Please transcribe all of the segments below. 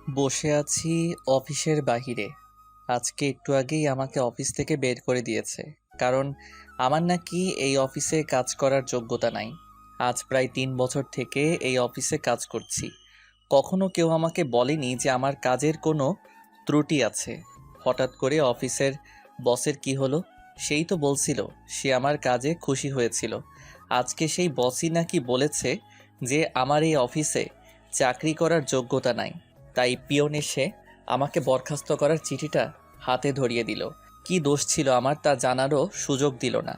বসে আছি অফিসের বাহিরে। আজকে একটু আগেই আমাকে অফিস থেকে বের করে দিয়েছে। কারণ আমার নাকি এই অফিসে কাজ করার যোগ্যতা নাই। আজ প্রায় 3 বছর থেকে এই অফিসে কাজ করছি। কখনো কেউ আমাকে বলেনি যে আমার কাজের কোনো ত্রুটি আছে। হঠাৎ করে অফিসের বসের কি হলো? সেই তো বলছিল সে আমার কাজে খুশি হয়েছিল। আজকে সেই বসই নাকি বলেছে যে আমার এই অফিসে চাকরি করার যোগ্যতা নাই। তাই পিয়ন এসে আমাকে বরখাস্ত করার চিঠিটা হাতে ধরিয়ে দিল। কি দোষ ছিল আমার তা জানারও সুযোগ দিল না।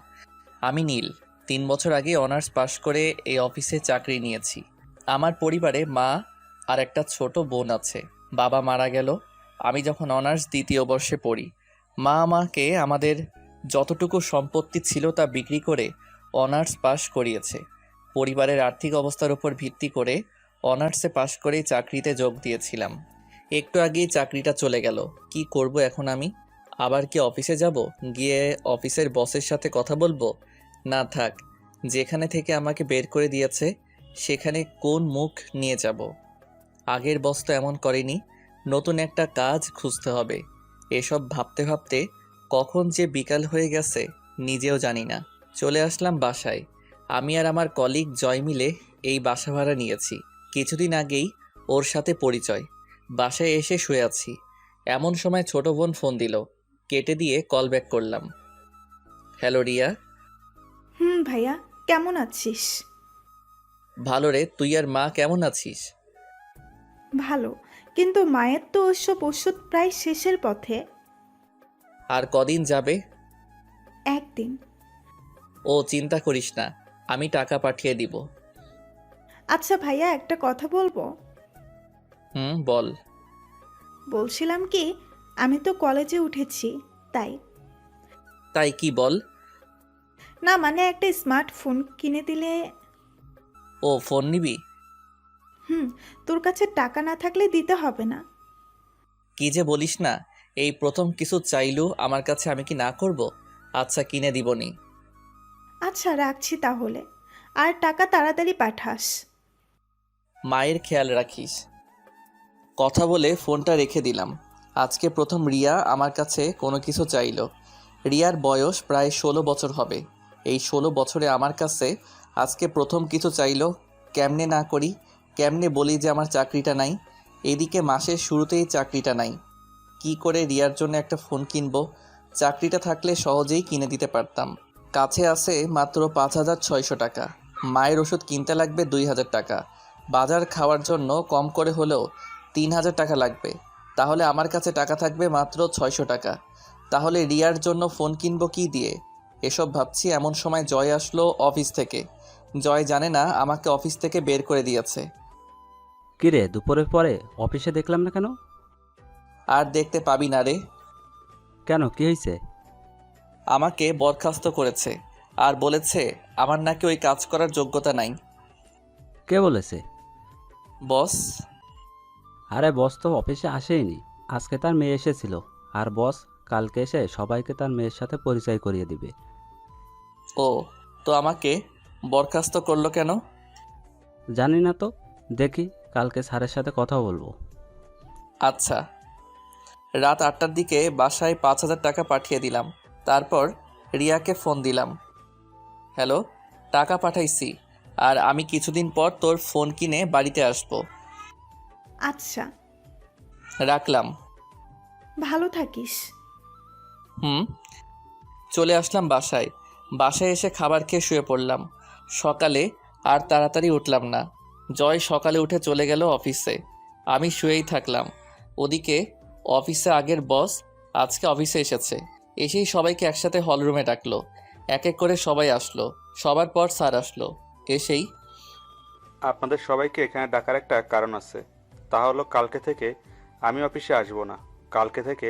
আমি নীল, 3 বছর আগে অনার্স পাশ করে এই অফিসে চাকরি নিয়েছি। আমার পরিবারে মা আর একটা ছোট বোন আছে। বাবা মারা গেল আমি যখন অনার্স দ্বিতীয় বর্ষে পড়ি। মা আমাকে আমাদের যতটুকু সম্পত্তি ছিল তা বিক্রি করে অনার্স পাশ করিয়েছে। পরিবারের আর্থিক অবস্থার উপর ভিত্তি করে অনার্সে পাশ করেই চাকরিতে যোগ দিয়েছিলাম। একটু আগেই চাকরিটা চলে গেল। কি করব এখন আমি? আবার কি অফিসে যাব? গিয়ে অফিসের বসের সাথে কথা বলবো? না থাক, যেখানে থেকে আমাকে বের করে দিয়েছে সেখানে কোন মুখ নিয়ে যাব? আগের বস তো এমন করেনি। নতুন একটা কাজ খুঁজতে হবে। এসব ভাবতে ভাবতে কখন যে বিকাল হয়ে গেছে নিজেও জানি না। চলে আসলাম বাসায়। আমি আর আমার কলিগ জয় মিলে এই বাসা ভাড়া নিয়েছি। কিছুদিন আগেই ওর সাথে পরিচয়। বাসায় এসে শুয়ে আছি, এমন সময় ছোট বোন ফোন দিল। কেটে দিয়ে কল ব্যাক করলাম। হ্যালো রিয়া। ভাইয়া, কেমন আছিস? ভালো রে, তুই আর মা কেমন আছিস? ভালো, কিন্তু মায়ের তো ওসব ওষুধ প্রায় শেষের পথে। আর কদিন যাবে? একদিন। ও চিন্তা করিস না, আমি টাকা পাঠিয়ে দিব। আচ্ছা ভাইয়া, একটা কথা বলবো? বল। বলছিলাম কি, আমি তো কলেজে উঠেছি, তাই। তাই কি বল? না মানে একটা স্মার্টফোন কিনে দিলে। ও ফোন নিবি? হুম, তোর কাছে টাকা না থাকলে দিতে হবে না। কি যে বলিস না, এই প্রথম কিছু চাইলু আমার কাছে, আমি কি না করব? আচ্ছা কিনে দিবনি। আচ্ছা রাখছি তাহলে, আর টাকা তাড়াতাড়ি পাঠাস। মায়ের খেয়াল রাখিস। কথা বলে ফোনটা রেখে দিলাম। আজকে প্রথম রিয়া আমার কাছে কোনো কিছু চাইলো। রিয়ার বয়স প্রায় 16 বছর হবে। এই 16 বছরে আমার কাছে আজকে প্রথম কিছু চাইলো। কেমনে না করি? কেমনে বলি যে আমার চাকরিটা নাই? এদিকে মাসের শুরুতেই চাকরিটা নাই। কি করে রিয়ার জন্য একটা ফোন কিনবো? চাকরিটা থাকলে সহজেই কিনে দিতে পারতাম। কাছে আছে মাত্র 5,600 টাকা। মায়ের ওষুধ কিনতে লাগবে 2,000 টাকা। বাজার খাওয়ার জন্য কম করে হলেও 3,000 টাকা লাগবে। তাহলে আমার কাছে টাকা থাকবে মাত্র 600 টাকা। তাহলে রিয়ার জন্য ফোন কিনবো কি দিয়ে? এসব ভাবছি এমন সময় জয় আসলো অফিস থেকে। জয় জানে না আমাকে অফিস থেকে বের করে দিয়েছে। কিরে দুপুরের পরে অফিসে দেখলাম না কেন? আর দেখতে পাবি না রে। কেন, কি হয়েছে? আমাকে বরখাস্ত করেছে আর বলেছে আমার নাকি ওই কাজ করার যোগ্যতা নাই। কে বলেছে? বস। আরে বস তো অফিসে আসেইনি, আজকে তার মেয়ে এসেছিল। আর বস কালকে এসে সবাইকে তার মেয়ের সাথে পরিচয় করিয়ে দিবে। ও, তো আমাকে বরখাস্ত করলো কেন? জানি না তো, দেখি কালকে স্যারের সাথে কথা বলবো। আচ্ছা। রাত 8টার দিকে বাসায় 5,000 টাকা পাঠিয়ে দিলাম। তারপর রিয়াকে ফোন দিলাম। হ্যালো, টাকা পাঠাইছি, আর আমি কিছুদিন পর তোর ফোন কিনে বাড়িতে আসবো। আচ্ছা। রাখলাম। ভালো থাকিস। হুম। চলে আসলাম বাসায়। বাসায় এসে খাবার খেয়ে শুয়ে পড়লাম। সকালে আর তাড়াতাড়ি উঠলাম না। জয় সকালে উঠে চলে গেল অফিসে। আমি শুয়েই থাকলাম। ওদিকে অফিসে আগের বস আজকে অফিসে এসেছে। এসেই সবাইকে একসাথে হলরুমে ডাকলো। এক এক করে সবাই আসলো। সবার পর স্যার আসলো। এসেই আপনাদের সবাইকে এখানে ডাকার একটা কারণ আছে। তা হলো কালকে থেকে আমি অফিসে আসবো না। কালকে থেকে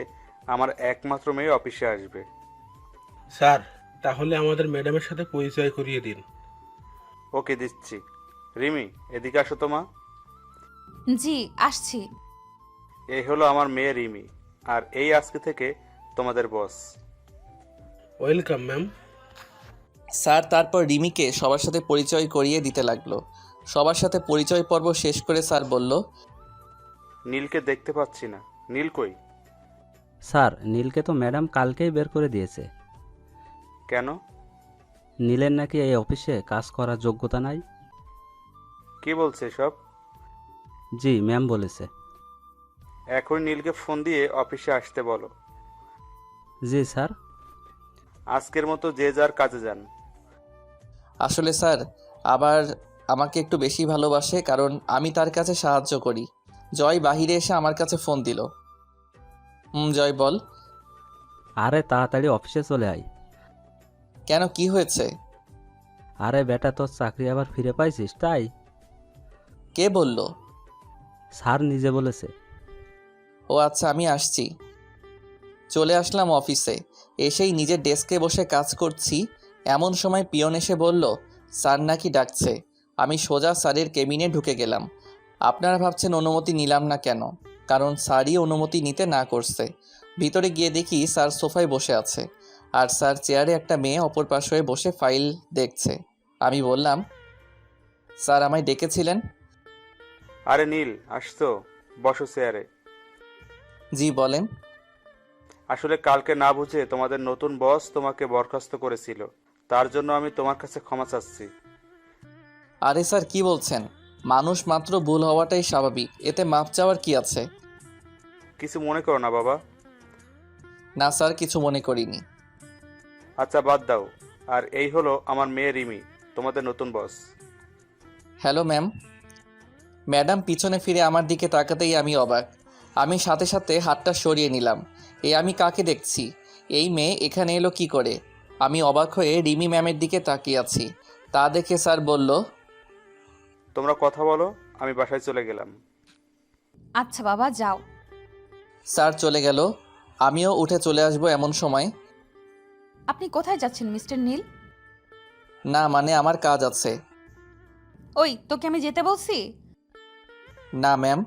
আমার একমাত্র মেয়ে অফিসে আসবে। স্যার, তাহলে আমাদের ম্যাডামের সাথে পরিচয় করিয়ে দিন। ওকে, দিচ্ছি। রিমি, এদিকে আসো তো মা। জি, আসছি। এই হলো আমার মেয়ে রিমি, আর এই আজকে থেকে তোমাদের বস। Welcome ma'am. স্যার তারপর রিমিকে সবার সাথে পরিচয় করিয়ে দিতে লাগলো। সবার সাথে পরিচয় পর্ব শেষ করে স্যার বলল, নীলকে দেখতে পাচ্ছি না। নীল কই? স্যার, নীলকে তো ম্যাডাম কালকেই বের করে দিয়েছে। কেন? নীলের নাকি এই অফিসে কাজ করার যোগ্যতা নাই। কে বলছে সব? জি, ম্যাম বলেছে। এখন নীলকে ফোন দিয়ে অফিসে আসতে বলো। জি স্যার। আজকের মতো যে যার কাজে যান। আসলে স্যার আবার আমাকে একটু বেশি ভালোবাসে, কারণ আমি তার কাছে সাহায্য করি। জয় বাহিরে এসে আমার কাছে ফোন দিল। জয় বল। আরে তাড়াতাড়ি অফিসে চলে আয়। কেন, কি হয়েছে? আরে বেটা, তোর চাকরি আবার ফিরে পাইছিস তাই। কে বলল? স্যার নিজে বলেছে। ও আচ্ছা, আমি আসছি। চলে আসলাম অফিসে। এসেই নিজের ডেস্কে বসে কাজ করছি, এমন সময় পিয়ন এসে বলল স্যার নাকি ডাকছে। আমি সোজা স্যারের কেবিনে ঢুকে গেলাম। আপনারা ভাবছেন অনুমতি নিলাম না কেন? কারণ স্যারই অনুমতি নিতে না করছে। ভিতরে গিয়ে দেখি স্যার সোফায় বসে আছে, আর স্যার চেয়ারে একটা মেয়ে অপর পাশে হয়ে বসে ফাইল দেখছে। আমি বললাম, স্যার আমায় ডেকেছিলেন? আরে নীল, আসতো, বসো চেয়ারে। জি বলেন। আসলে কালকে না বুঝে তোমাদের নতুন বস তোমাকে বরখাস্ত করেছিল, তার জন্য আমি তোমার কাছে ক্ষমা চাচ্ছি। আরে স্যার কি বলছেন? মানুষ মাত্র ভুল হওয়াটাই স্বাভাবিক, এতে মাপ চাওয়ার কি আছে? কিছু মনে করো না বাবা। না স্যার, কিছু মনে করিনি। আচ্ছা বাদ দাও। আর এই হলো আমার মেয়ে রিমি, তোমাদের নতুন বস। Hello ma'am. ম্যাডাম পিছনে ফিরে আমার দিকে তাকাতেই আমি অবাক। আমি সাথে সাথে হাতটা সরিয়ে নিলাম। আমি কাকে দেখছি? এই মেয়ে এখানে এলো কি করে? আমি অবাক হয়ে রিমি ম্যামের দিকে তাকিয়ে আছি। তা দেখে স্যার বলল, তোমরা কথা বলো, আমি বাসায় চলে গেলাম। আচ্ছা বাবা, যাও। স্যার চলে গেল। আমিও উঠে চলে আসবো এমন সময়। আপনি কোথায় যাচ্ছেন মিস্টার নীল? না মানে আমার কাজ আছে। ওই, তোকে আমি যেতে বলছি? না ম্যাম।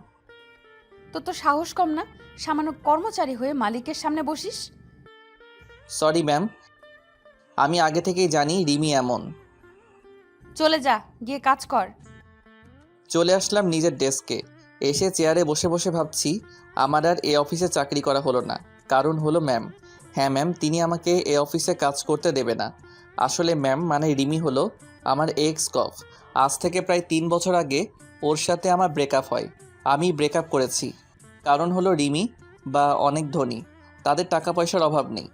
তোর তো সাহস কম না, সামান্য কর্মচারী হয়ে মালিকের সামনে বসিস। সরি ম্যাম, আমি আগে থেকেই জানি রিমি এমন। চলে যা, গিয়ে কাজ কর। চলে আসলাম নিজের ডেস্কে। এসে চেয়ারে বসে বসে ভাবছি আমার আর এ অফিসে চাকরি করা হলো না। কারণ হলো ম্যাম। হ্যাঁ ম্যাম, তিনি আমাকে এ অফিসে কাজ করতে দেবে না। আসলে ম্যাম মানে রিমি হলো আমার এক্স কফ। আজ থেকে প্রায় 3 বছর আগে ওর সাথে আমার ব্রেকআপ হয়। আমি ব্রেকআপ করেছি কারণ হলো রিমি বা অনেক ধনী, তাদের টাকা পয়সার অভাব নেই।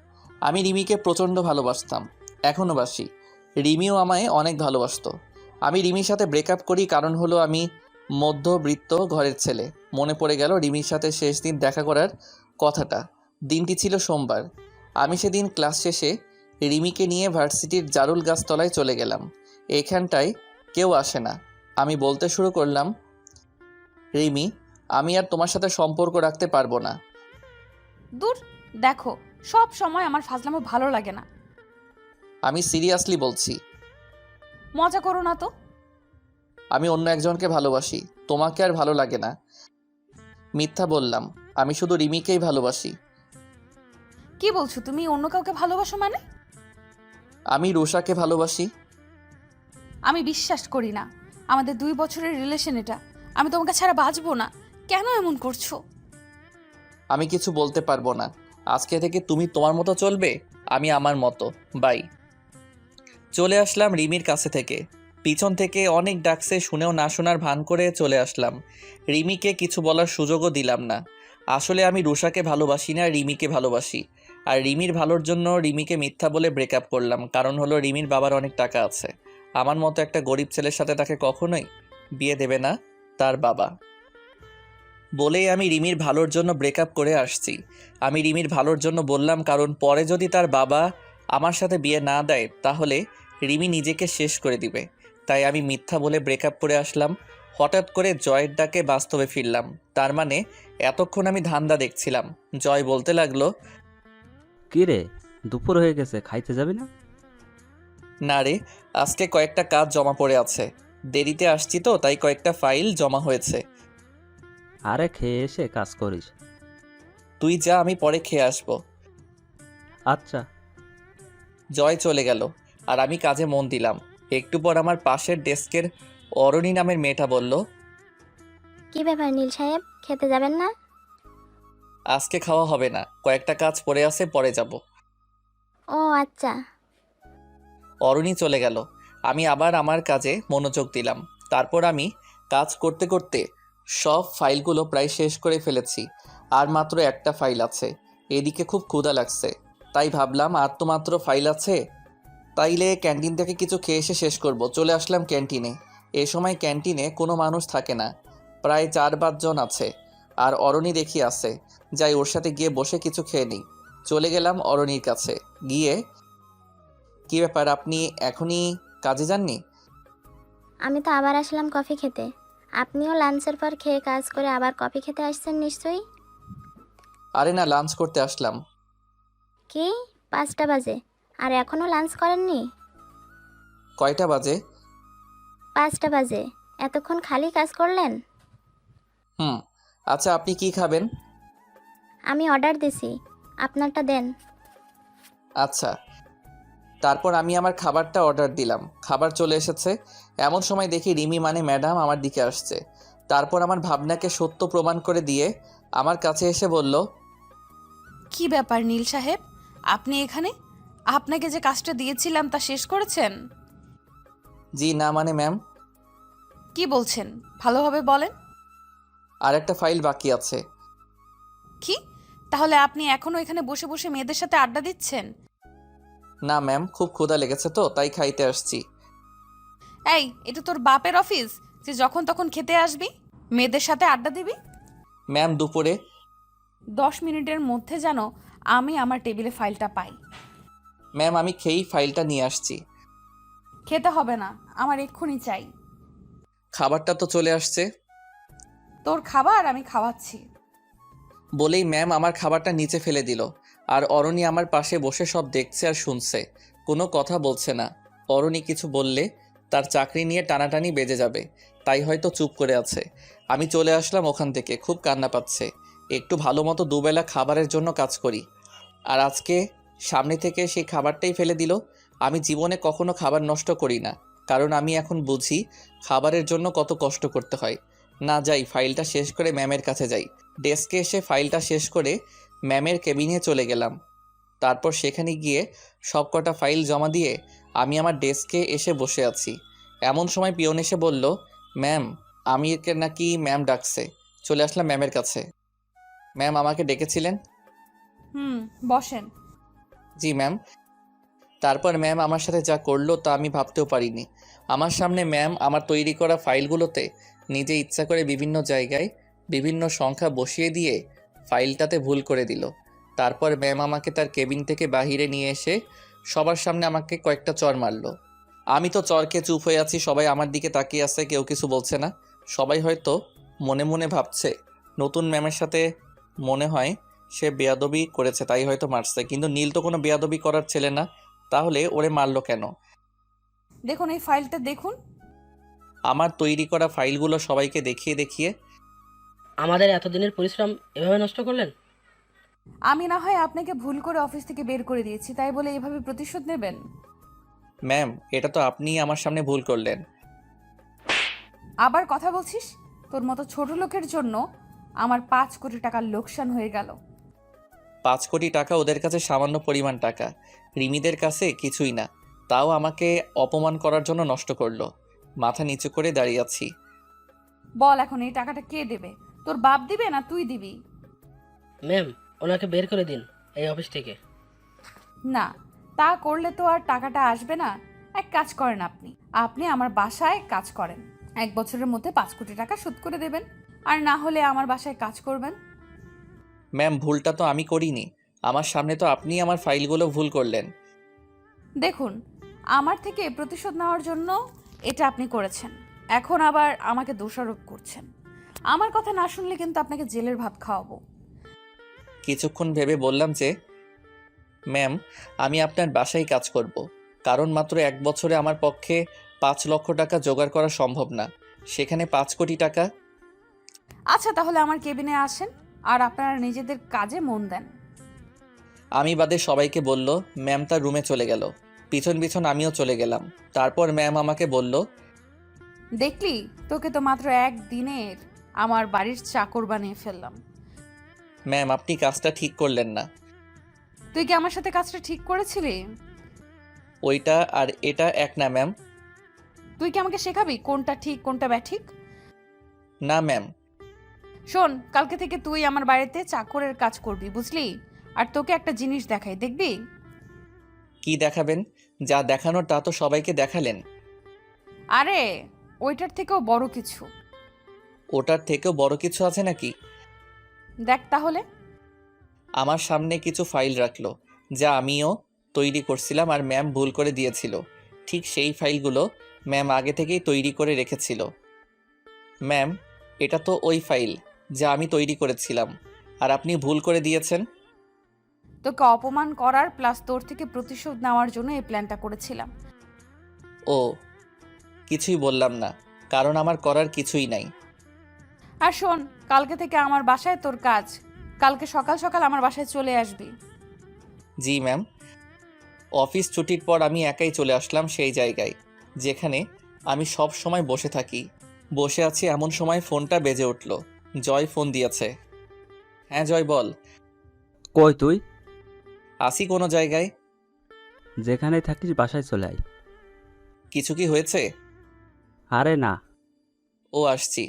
আমি রিমিকে প্রচণ্ড ভালোবাসতাম, এখনও বাসি। রিমিও আমায় অনেক ভালোবাসতো। আমি রিমির সাথে ব্রেকআপ করি কারণ হলো আমি মধ্যবিত্ত ঘরের ছেলে। মনে পড়ে গেল রিমির সাথে শেষ দিন দেখা করার কথাটা। দিনটি ছিল সোমবার। আমি সেদিন ক্লাস শেষে রিমিকে নিয়ে ভার্সিটির জারুল গাছতলায় চলে গেলাম। এইখানটায় কেউ আসে না। আমি বলতে শুরু করলাম, রিমি, আমি আর তোমার সাথে সম্পর্ক রাখতে পারবো না। দূর, দেখো, সব সময় আমার ফাজলামো ভালো লাগে না। আমি সিরিয়াসলি বলছি। মজা করো না তো। আমি অন্য একজনকে ভালোবাসি, তোমাকে আর ভালো লাগে না। মিথ্যা বললাম, আমি শুধু রিমিকেই ভালোবাসি। কি বলছো তুমি? অন্য কাউকে ভালোবাসো মানে? আমি রুষাকে ভালোবাসি। আমি বিশ্বাস করি না। আমাদের 2 বছরের রিলেশন এটা। আমি তোমাকে ছাড়া বাঁচবো না। কেন এমন করছো? আমি কিছু বলতে পারবো না। আজকে থেকে তুমি তোমার মতো চলবে, আমি আমার মতো। বাই। চলে আসলাম রিমির কাছে থেকে। পিছন থেকে অনেক ডাকছে, শুনেও না শোনার ভান করে চলে আসলাম। রিমিকে কিছু বলার সুযোগও দিলাম না। আসলে আমি রুষাকে ভালোবাসি না, রিমিকে ভালোবাসি। আর রিমির ভালোর জন্য রিমিকে মিথ্যা বলে ব্রেকআপ করলাম। কারণ হলো রিমির বাবার অনেক টাকা আছে। আমার মতো একটা গরিব ছেলের সাথে তাকে কখনোই বিয়ে দেবে না তার বাবা। বলেই আমি রিমির ভালোর জন্য ব্রেকআপ করে আসছি। আমি রিমির ভালোর জন্য বললাম, কারণ পরে যদি তার বাবা আমার সাথে বিয়ে না দেয় তাহলে রিমি নিজেকে শেষ করে দিবে। তাই আমি মিথ্যা বলে ব্রেকআপ করে আসলাম। হঠাৎ করে জয়ের ডাকে বাস্তবে ফিরলাম। তার মানে এতক্ষণ আমি ধান্দা দেখছিলাম। জয় বলতে লাগলো, কি রে, দুপুর হয়ে গেছে, খাইতে যাবি না? না রে, আজকে কয়েকটা কাজ জমা পড়ে আছে। দেরিতে আসছি তো, তাই কয়েকটা ফাইল জমা হয়েছে। আরে খেয়ে এসে কাজ করিস। তুই যা, আমি পরে খেয়ে আসবো। আচ্ছা। জয় চলে গেল আর আমি কাজে মন দিলাম। একটু পর আমার পাশের ডেস্কের অরণি নামের মেয়েটা বলল, কি ব্যাপার নীল সাহেব, খেতে যাবেন না? আজকে খাওয়া হবে না, কয়েকটা কাজ পড়ে আছে, পরে যাব। ও আচ্ছা। অরুণী চলে গেল। আমি আবার আমার কাজে মনোযোগ দিলাম। তারপর আমি কাজ করতে করতে সব ফাইলগুলো প্রায় শেষ করে ফেলেছি। আর মাত্র একটা ফাইল আছে। এদিকে খুব ক্ষুধা লাগছে, তাই ভাবলাম আর তো মাত্র ফাইল আছে, তাইলে ক্যান্টিন থেকে কিছু খেয়ে এসে শেষ করব। চলে আসলাম ক্যান্টিনে। এ সময় ক্যান্টিনে কোনো মানুষ থাকে না, প্রায় 4-5 জন আছে। আর অরণি দেখি আছে, যাই ওর সাথে গিয়ে বসে কিছু খেয়ে নিই। চলে গেলাম অরণির কাছে গিয়ে, কী ব্যাপার, আপনি এখনই কাজে যাননি? আমি তো আবার আসলাম কফি খেতে। আপনিও লাঞ্চের পর খেয়ে কাজ করে আবার কফি খেতে আসছেন নিশ্চয়ই। আরে না, লাঞ্চ করতে আসলাম। কি, 5টা বাজে আর এখনও লাঞ্চ করেননি? কয়টা বাজে? 5টা বাজে, এতক্ষণ খালি কাজ করলেন? হুম। আচ্ছা, আপনি কি খাবেন? আমি অর্ডার দিছি, আপনারটা দেন। আচ্ছা। তারপর আমি আমার খাবারটা অর্ডার দিলাম। খাবার চলে এসেছে। এমন সময় দেখি রিমি মানে ম্যাডাম আমার দিকে আসছে। তারপর আমার ভাবনাকে সত্য প্রমাণ করে দিয়ে আমার কাছে এসে বলল, কি ব্যাপার নীল সাহেব, আপনি এখানে? আপনাকে যে কাজটা দিয়েছিলাম তা শেষ করেছেন? জি না মানে ম্যাম, কি বলছেন, ভালোভাবে বলেন। আর একটা ফাইল বাকি আছে। কি, তাহলে আপনি এখনো এখানে বসে বসে মেয়েদের সাথে আড্ডা দিচ্ছেন? না ম্যাম, খুব ক্ষুধা লেগেছে তো তাই খাইতে আসছি। এই, এটা তোর বাপের অফিস যে যখন তখন খেতে আসবি, মেয়েদের সাথে আড্ডা দিবি? ম্যাম দুপুরে। 10 মিনিটের মধ্যে যেন আমি আমার টেবিলে ফাইলটা পাই। ম্যাম আমি খেয়েই ফাইলটা নিয়ে আসছি। খেতে হবে না, আমার এক্ষুনি চাই। খাবারটা তো চলে আসছে। তোর খাবার আমি খাওয়াচ্ছি। বলেই ম্যাম আমার খাবারটা নিচে ফেলে দিল। আর অরণি আমার পাশে বসে সব দেখছে আর শুনছে, কোনো কথা বলছে না। অরণি কিছু বললে তার চাকরি নিয়ে টানাটানি বেজে যাবে, তাই হয়তো চুপ করে আছে। আমি চলে আসলাম ওখান থেকে, খুব কান্না পাচ্ছে। একটু ভালো মতো দুবেলা খাবারের জন্য কাজ করি, আর আজকে সামনে থেকে সেই খাবারটাই ফেলে দিল। আমি জীবনে কখনো খাবার নষ্ট করি না, কারণ আমি এখন বুঝি খাবারের জন্য কত কষ্ট করতে হয়। না, যাই ফাইলটা শেষ করে ম্যামের কাছে যাই। ডেস্কে এসে ফাইলটা শেষ করে ম্যামের কেবিনে চলে গেলাম। তারপর সেখানে গিয়ে সব কটা ফাইল জমা দিয়ে আমি আমার ডেস্কে এসে বসে আছি। এমন সময় পিয়ন এসে বলল, ম্যাম আমিরকে নাকি ম্যাম ডাকছে। চলে আসলাম ম্যামের কাছে। ম্যাম আমাকে ডেকেছিলেন? বসেন। জি ম্যাম। তারপর ম্যাম আমার সাথে যা করলো তা আমি ভাবতেও পারিনি। আমার সামনে ম্যাম আমার তৈরি করা ফাইলগুলোতে নিজে ইচ্ছা করে বিভিন্ন জায়গায় বিভিন্ন সংখ্যা বসিয়ে দিয়ে ফাইলটাতে ভুল করে দিল। তারপর ম্যাম আমাকে তার কেবিন থেকে বাহিরে নিয়ে এসে সবার সামনে আমাকে কয়েকটা চর মারলো। আমি তো চরকে চুপ হয়ে আছি, সবাই আমার দিকে তাকিয়ে আছে, কেউ কিছু বলছে না। সবাই হয়তো মনে মনে ভাবছে নতুন ম্যামের সাথে মনে হয় সে বেয়াদবি করেছে তাই হয়তো মারছে, কিন্তু নীল তো কোনো বেয়াদবি করার ছেলে না, তাহলে ওরে মারলো কেন? দেখুন এই ফাইলটা দেখুন। আমার তৈরি করা ফাইলগুলো সবাইকে দেখিয়ে দেখিয়ে, আমাদের এতদিনের পরিশ্রম এভাবে নষ্ট করলেন? আমি না হয় আপনাকে ভুল করে অফিস থেকে বের করে দিয়েছি, তাই বলে এইভাবে প্রতিশোধ নেবেন? ম্যাম এটা তো আপনিই আমার সামনে ভুল করলেন। আবার কথা বলছিস? তোর মতো ছোট লোকের জন্য আমার 5 কোটি টাকার লোকসান হয়ে গেল। 5 কোটি টাকা ওদের কাছে সামান্য পরিমাণ টাকা, রিমিদের কাছে কিছুই না। তাও আমাকে অপমান করার জন্য নষ্ট করলো। মাথা নিচু করে দাঁড়িয়ে আছি। বল এখন এই টাকাটা কে দেবে? তোর বাপ দিবে না তুই দিবি? ম্যাম, ওনাকে বের করে দিন এই অফিস থেকে। না, তা করলে তো আর টাকাটা আসবে না। এক কাজ করেন, আপনি আপনি আমার বাসায় কাজ করেন। 1 বছরের মধ্যে 5 কোটি টাকা শোধ করে দেবেন, আর না হলে আমার বাসায় কাজ করবেন। ম্যাম ভুলটা তো আমি করিনি, আমার সামনে তো আপনিই আমার ফাইলগুলো ভুল করলেন। দেখুন, আমার থেকে প্রতিশোধ নেওয়ার জন্য এটা আপনি করেছেন, এখন আবার আমাকে দোষারোপ করছেন। আমার কথা না শুনলে কিন্তু আপনাকে জেলের ভাত খাওয়াবো। কিছুক্ষণ ভেবে বললাম যে, ম্যাম আমি আপনার বাসায় কাজ করব, কারণ মাত্র 1 বছরে আমার পক্ষে 5 লক্ষ টাকা জোগাড় করা সম্ভব না, সেখানে 5 কোটি টাকা। আচ্ছা, তাহলে আমার কেবিনে আসেন আর আপনারা নিজেদের কাজে মন দেন। আমি বাদে সবাইকে বলল। ম্যাম তার রুমে চলে গেল, পিছন পিছন আমিও চলে গেলাম। তারপর ম্যাম আমাকে বলল, দেখলি, তোকে তো মাত্র 1 দিনের আমার বাড়ির চাকর বানিয়ে ফেললাম। ম্যাম, আপনি কাজটা ঠিক করলেন না। তুই কি আমার সাথে কাজটা ঠিক করেছিলি? ওইটা আর এটা এক না ম্যাম। তুই কি আমাকে শেখাবি কোনটা ঠিক কোনটা ব্যাঠিক? না ম্যাম। শোন, কালকে থেকে তুই আমার বাড়িতে চাকরের কাজ করবি, বুঝলি? আর তোকে একটা জিনিস দেখাই, দেখবি? কি দেখাবেন? যা দেখানোর তা তো সবাইকে দেখালেন। আরে ওইটার থেকেও বড় কিছু। ওটার থেকেও বড় কিছু আছে নাকি? দেখ তাহলে। আমার সামনে কিছু ফাইল রাখলো, যা আমিও তৈরি করছিলাম আর ম্যাম ভুল করে দিয়েছিল। ঠিক সেই ফাইলগুলো ম্যাম আগে থেকেই তৈরি করে রেখেছিল। ম্যাম, এটা তো ওই ফাইল যা আমি তৈরি করেছিলাম, আর আপনি ভুল করে দিয়েছেন। তোকে অপমান করার প্লাস তোর থেকে প্রতিশোধ নেওয়ার জন্য এই প্ল্যানটা করেছিলাম। ও, কিছুই বললাম না, কারণ আমার করার কিছুই নাই। আর শোন, কালকে থেকে আমার বাসায় তোর কাজ। কালকে সকাল সকাল আমার বাসায় চলে আসবি। জি ম্যাম। অফিস ছুটির পর আমি একাই চলে আসলাম সেই জায়গায় যেখানে আমি সব সময় বসে থাকি। বসে আছি এমন সময় ফোনটা বেজে উঠল। জয় ফোন দিয়েছে। হ্যাঁ জয়, বল। কই তুই? আসি কোনো জায়গায়। যেখানেই থাকিস বাসায় চলে আয়। কিছু কি হয়েছে? আরে না। ও, আসছি।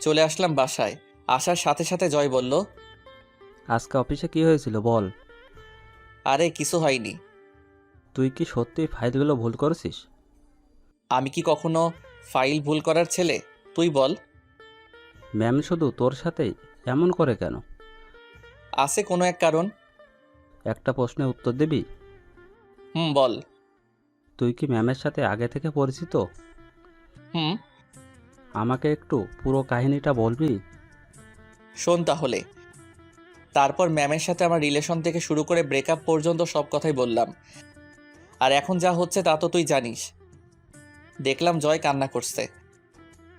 চলে আসলাম বাসায়। আসার সাথে সাথে জয় বলল, আজকে অফিসে কি হয়েছিল বল। আরে কিছু হয়নি। তুই কি সত্যি ফাইলগুলো ভুল করেছিস? আমি কি কখনো ফাইল ভুল করার ছেলে? তুই বল। ম্যাম শুধু তোর সাথেই এমন করে কেন? আছে কোনো এক কারণ। একটা প্রশ্নের উত্তর দিবি? বল। তুই কি ম্যামের সাথে আগে থেকে পরিচিত? হুম। আমাকে একটু পুরো কাহিনীটা বলবি? শোন তাহলে। তারপর ম্যামের সাথে আমার রিলেশন থেকে শুরু করে ব্রেকআপ পর্যন্ত সব কথাই বললাম। আর এখন যা হচ্ছে তা তো তুই জানিস। দেখলাম জয় কান্না করছে।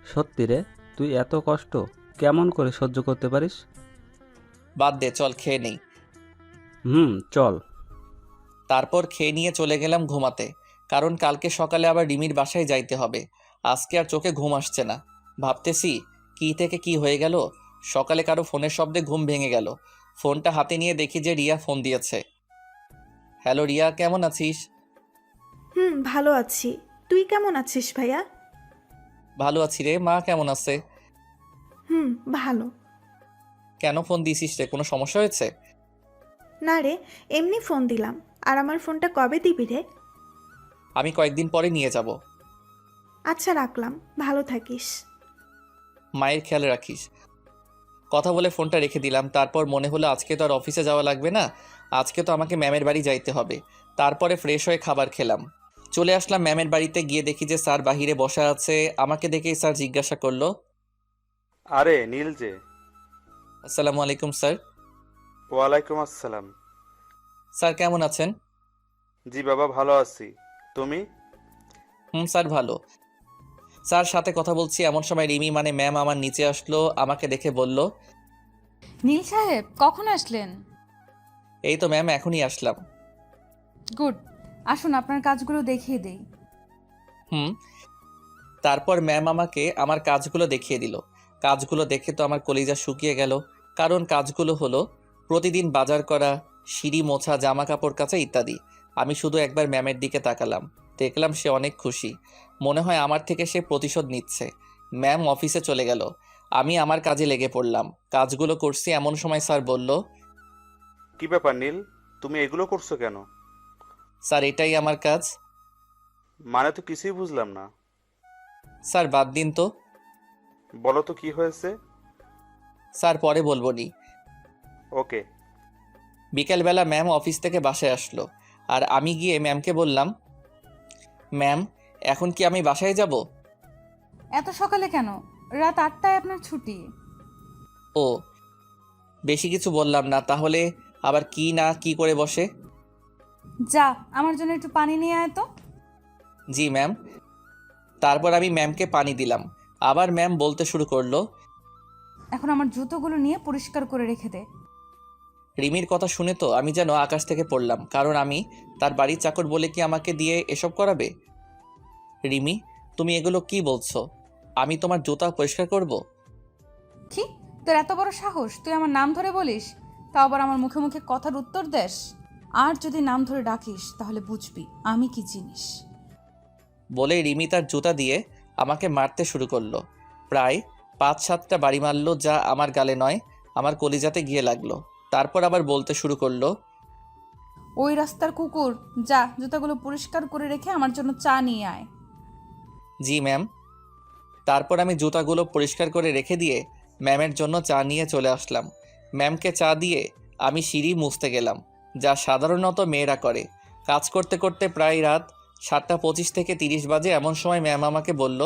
সত্যি রে, তুই এত কষ্ট কেমন করে সহ্য করতে পারিস? বাদ দে, চল খেয়ে নেই। চল। তারপর খেয়ে নিয়ে চলে গেলাম ঘুমাতে, কারণ কালকে সকালে আবার রিমির বাসায় যাইতে হবে। আজকে আর চোখে ঘুম আসছে না। ভাবতেছি কি থেকে কি হয়ে গেল। সকালে কারো ফোনের শব্দে ঘুম ভেঙে গেল। ফোনটা হাতে নিয়ে দেখি যে রিয়া ফোন দিয়েছে। হ্যালো রিয়া, কেমন আছিস? ভালো আছি। তুই কেমন আছিস ভাইয়া? ভালো আছি রে। মা কেমন আছে? ভালো। কেন ফোন দিছিস রে? কোনো সমস্যা হয়েছে? না রে, এমনি ফোন দিলাম। আর আমার ফোনটা কবে দিবি রে? আমি কয়েকদিন পরে নিয়ে যাব। আচ্ছা, রাখলাম। ভালো থাকিস। মায়ের খেয়াল রাখিস। কথা বলে ফোনটা রেখে দিলাম। তারপর মনে হলো আজকে তো আর অফিসে যাওয়া লাগবে না, আজকে তো আমাকে ম্যামের বাড়ি যাইতে হবে। তারপরে ফ্রেশ হয়ে খাবার খেলাম। চলে আসলাম ম্যামের বাড়িতে। গিয়ে দেখি যে স্যার বাহিরে বসা আছে। আমাকে দেখেই স্যার জিজ্ঞাসা করলো, আরে নীল যে। আসসালামু আলাইকুম স্যার। ওয়ালাইকুম আসসালাম। স্যার কেমন আছেন? জি বাবা, ভালো আছি। তুমি? স্যার ভালো। স্যার সাথে কথা বলছি এমন সময় রিমি মানে ম্যাম আমার নিচে আসলো। আমাকে দেখে বলল, নীল সাহেব কখন আসলেন? এই তো ম্যাম এখনই আসলাম। গুড, আসুন আপনার কাজগুলো দেখিয়ে দেই। তারপর ম্যাম আমাকে আমার কাজগুলো দেখিয়ে দিল। কাজগুলো দেখে তো আমার কলিজা শুকিয়ে গেল। কারণ কাজগুলো হলো প্রতিদিন বাজার করা, সিঁড়ি মোছা, জামা কাপড় কাচা ইত্যাদি। আমি শুধু একবার ম্যামের দিকে তাকালাম। দেখলাম সে অনেক খুশি। মনে হয় আমার থেকে সে প্রতিশোধ নিচ্ছে। ম্যাম অফিসে চলে গেল। আমি আমার কাজে লেগে পড়লাম। কাজগুলো করছি এমন সময় স্যার বলল, কি ব্যাপার নীল, তুমি এগুলো করছো কেন? স্যার এটাই আমার কাজ। মানে তো কিছুই বুঝলাম না। স্যার বাদ দিন তো। বলো তো কি হয়েছে। স্যার পরে বলবো নি। ওকে। বিকেলবেলা ম্যাম অফিস থেকে বাসায় আসলো। আর আমি গিয়ে ম্যামকে বললাম, ম্যাম এখন কি আমি বাসায় যাব? এত সকালে কেন? রাত 8টায় আপনার ছুটি। ও, বেশি কিছু বললাম না। তাহলে আবার কি না কি করে বসে। যা, আমার জন্য একটু পানি নিয়ে আয় তো। জি ম্যাম। তারপর আমি ম্যামকে পানি দিলাম। আবার ম্যাম বলতে শুরু করলো, এখন আমার জুতোগুলো নিয়ে পরিষ্কার করে রেখে দে। রিমির কথা শুনে তো আমি যেন আকাশ থেকে পড়লাম। কারণ আমি তার বাড়ির চাকর বলে কি আমাকে দিয়ে এসব করাবে? রিমি, তুমি এগুলো কি বলছো? আমি তোমার জুতা পরিষ্কার করব? কি, তোর এত বড় সাহস, তুই আমার নাম ধরে বলিস, তাও আবার আমার মুখে মুখে কথার উত্তর দেস? আর যদি নাম ধরে ডাকিস তাহলে বুঝবি আমি কি জিনিস। বলে রিমি তার জুতা দিয়ে আমাকে মারতে শুরু করলো। প্রায় 5-7টা বাড়ি মারলো, যা আমার গালে নয়, আমার কলিজাতে গিয়ে লাগলো। তারপর আবার বলতে শুরু করলো, ওই রাস্তার কুকুর, যা জুতাগুলো পরিষ্কার করে রেখে আমার জন্য চা নিয়ে আয়। জি ম্যাম। তারপর আমি জুতাগুলো পরিষ্কার করে রেখে দিয়ে ম্যামের জন্য চা নিয়ে চলে আসলাম। ম্যামকে চা দিয়ে আমি সিঁড়ি মুছতে গেলাম, যা সাধারণত মেয়েরা করে। কাজ করতে করতে প্রায় রাত 7:25 থেকে 30 বাজে। এমন সময় ম্যাম আমাকে বলল,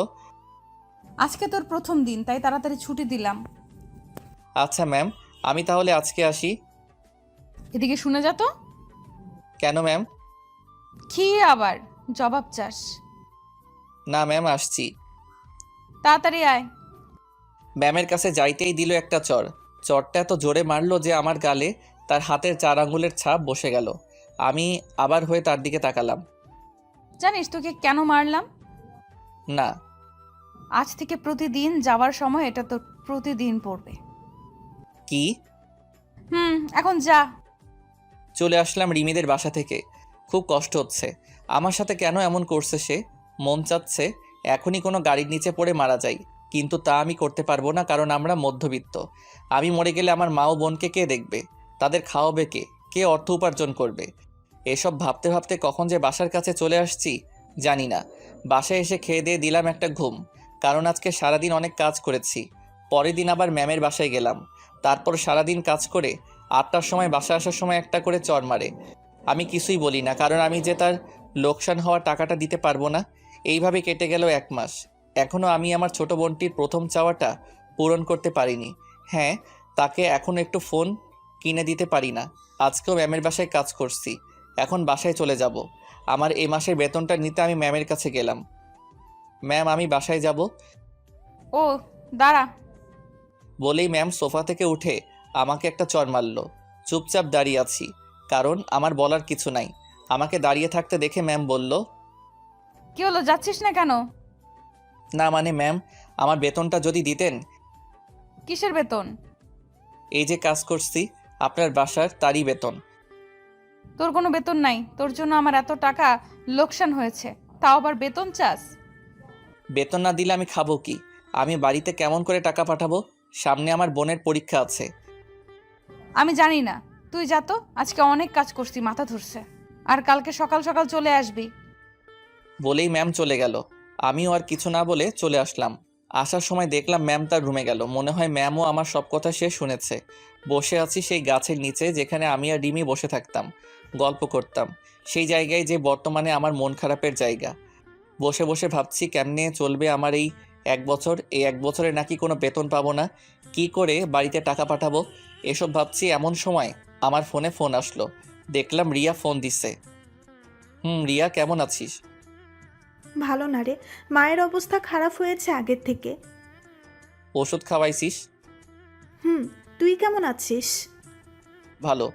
আজকে তোর প্রথম দিন, তাই তাড়াতাড়ি ছুটি দিলাম। আচ্ছা ম্যাম, আমি তাহলে আজকে আসি। এদিকে শুনে যা তো। কেন ম্যাম? কি আবার জবাব চাস? না ম্যাম, আসছি। তাড়াতাড়ি আয়। ম্যামের কাছে যাইতেই দিল একটা চড়। চড়টা এত জোরে মারলো যে আমার গালে তার হাতের 4 আঙুলের ছাপ বসে গেল। আমি আবার হয়ে তার দিকে তাকালাম। জানিস তোকে কেন মারলাম? না। আজ থেকে প্রতিদিন যাওয়ার সময় এটা তোর প্রতিদিন পড়বে। কি? এখন যা। চলে আসলাম রিমিদের বাসা থেকে। খুব কষ্ট হচ্ছে। আমার সাথে কেন এমন করছে সে? মন চাচ্ছে এখনই কোনো গাড়ির নিচে পড়ে মারা যাই, কিন্তু তা আমি করতে পারবো না, কারণ আমরা মধ্যবিত্ত। আমি মরে গেলে আমার মা ও বোনকে কে দেখবে? তাদের খাওয়াবে কে? কে অর্থ উপার্জন করবে? এসব ভাবতে ভাবতে কখন যে বাসার কাছে চলে আসছি জানি না। বাসায় এসে খেয়ে দিয়ে দিলাম একটা ঘুম, কারণ আজকে সারাদিন অনেক কাজ করেছি। পরের দিন আবার ম্যামের বাসায় গেলাম। তারপর সারাদিন কাজ করে 8টার সময় বাসা আসার সময় একটা করে চড় মারে। আমি কিছুই বলি না, কারণ আমি যে তার লোকসান হওয়া টাকাটা দিতে পারবো না। এইভাবে কেটে গেল 1 মাস। এখনও আমি আমার ছোট বোনটির প্রথম চাওয়াটা পূরণ করতে পারিনি। হ্যাঁ, তাকে এখন একটু ফোন কিনে দিতে পারি না। আজকেও ম্যামের বাসায় কাজ করছি, এখন বাসায় চলে যাব। আমার এই মাসের বেতনটা নিতে আমি ম্যামের কাছে গেলাম। ম্যাম, আমি বাসায় যাব। ও দাঁড়া। বলেই ম্যাম সোফা থেকে উঠে আমাকে একটা চড় মারল। চুপচাপ দাঁড়িয়ে আছি, কারণ আমার বলার কিছু নাই। আমাকে দাঁড়িয়ে থাকতে দেখে ম্যাম বলল, কি হলো, যাচ্ছিস না কেন? না মানে ম্যাম, আমার বেতনটা যদি দিতেন। কিসের বেতন? এই যে কাজ করছি আপনার বাসার, তারই বেতন। তোর কোনো বেতন নাই, তোর জন্য আমার এত টাকা লোকসান হয়েছে, তাও আবার বেতন চাস? বেতন না দিলে আমি খাবো কি? আমি বাড়িতে কেমন করে টাকা পাঠাবো? সামনে আমার বোনের পরীক্ষা আছে। আমি জানি না, তুই যা তো। আজকে অনেক কাজ করছি, মাথা ধরছে। আর কালকে সকাল সকাল চলে আসবি। বলেই ম্যাম চলে গেল। আমিও আর কিছু না বলে চলে আসলাম। আসার সময় দেখলাম ম্যাম তার রুমে গেল। মনে হয় ম্যামও আমার সব কথা সে শুনেছে। বসে আছি সেই গাছের নিচে, যেখানে আমি আর রিমি বসে থাকতাম, গল্প করতাম। সেই জায়গায় যে বর্তমানে আমার মন খারাপের জায়গা। বসে বসে ভাবছি কেমনে চলবে আমার এই 1 বছর। এই 1 বছরে নাকি কোনো বেতন পাবো না, কি করে বাড়িতে টাকা পাঠাবো এসব ভাবছি। এমন সময় আমার ফোনে ফোন আসলো। দেখলাম রিয়া ফোন দিছে। রিয়া, কেমন আছিস? ভালো না রে, মায়ের অবস্থা খারাপ হয়েছে আগের থেকে। ওষুধ খাওয়াইছিস? তুই কেমন আছিস? ভালো।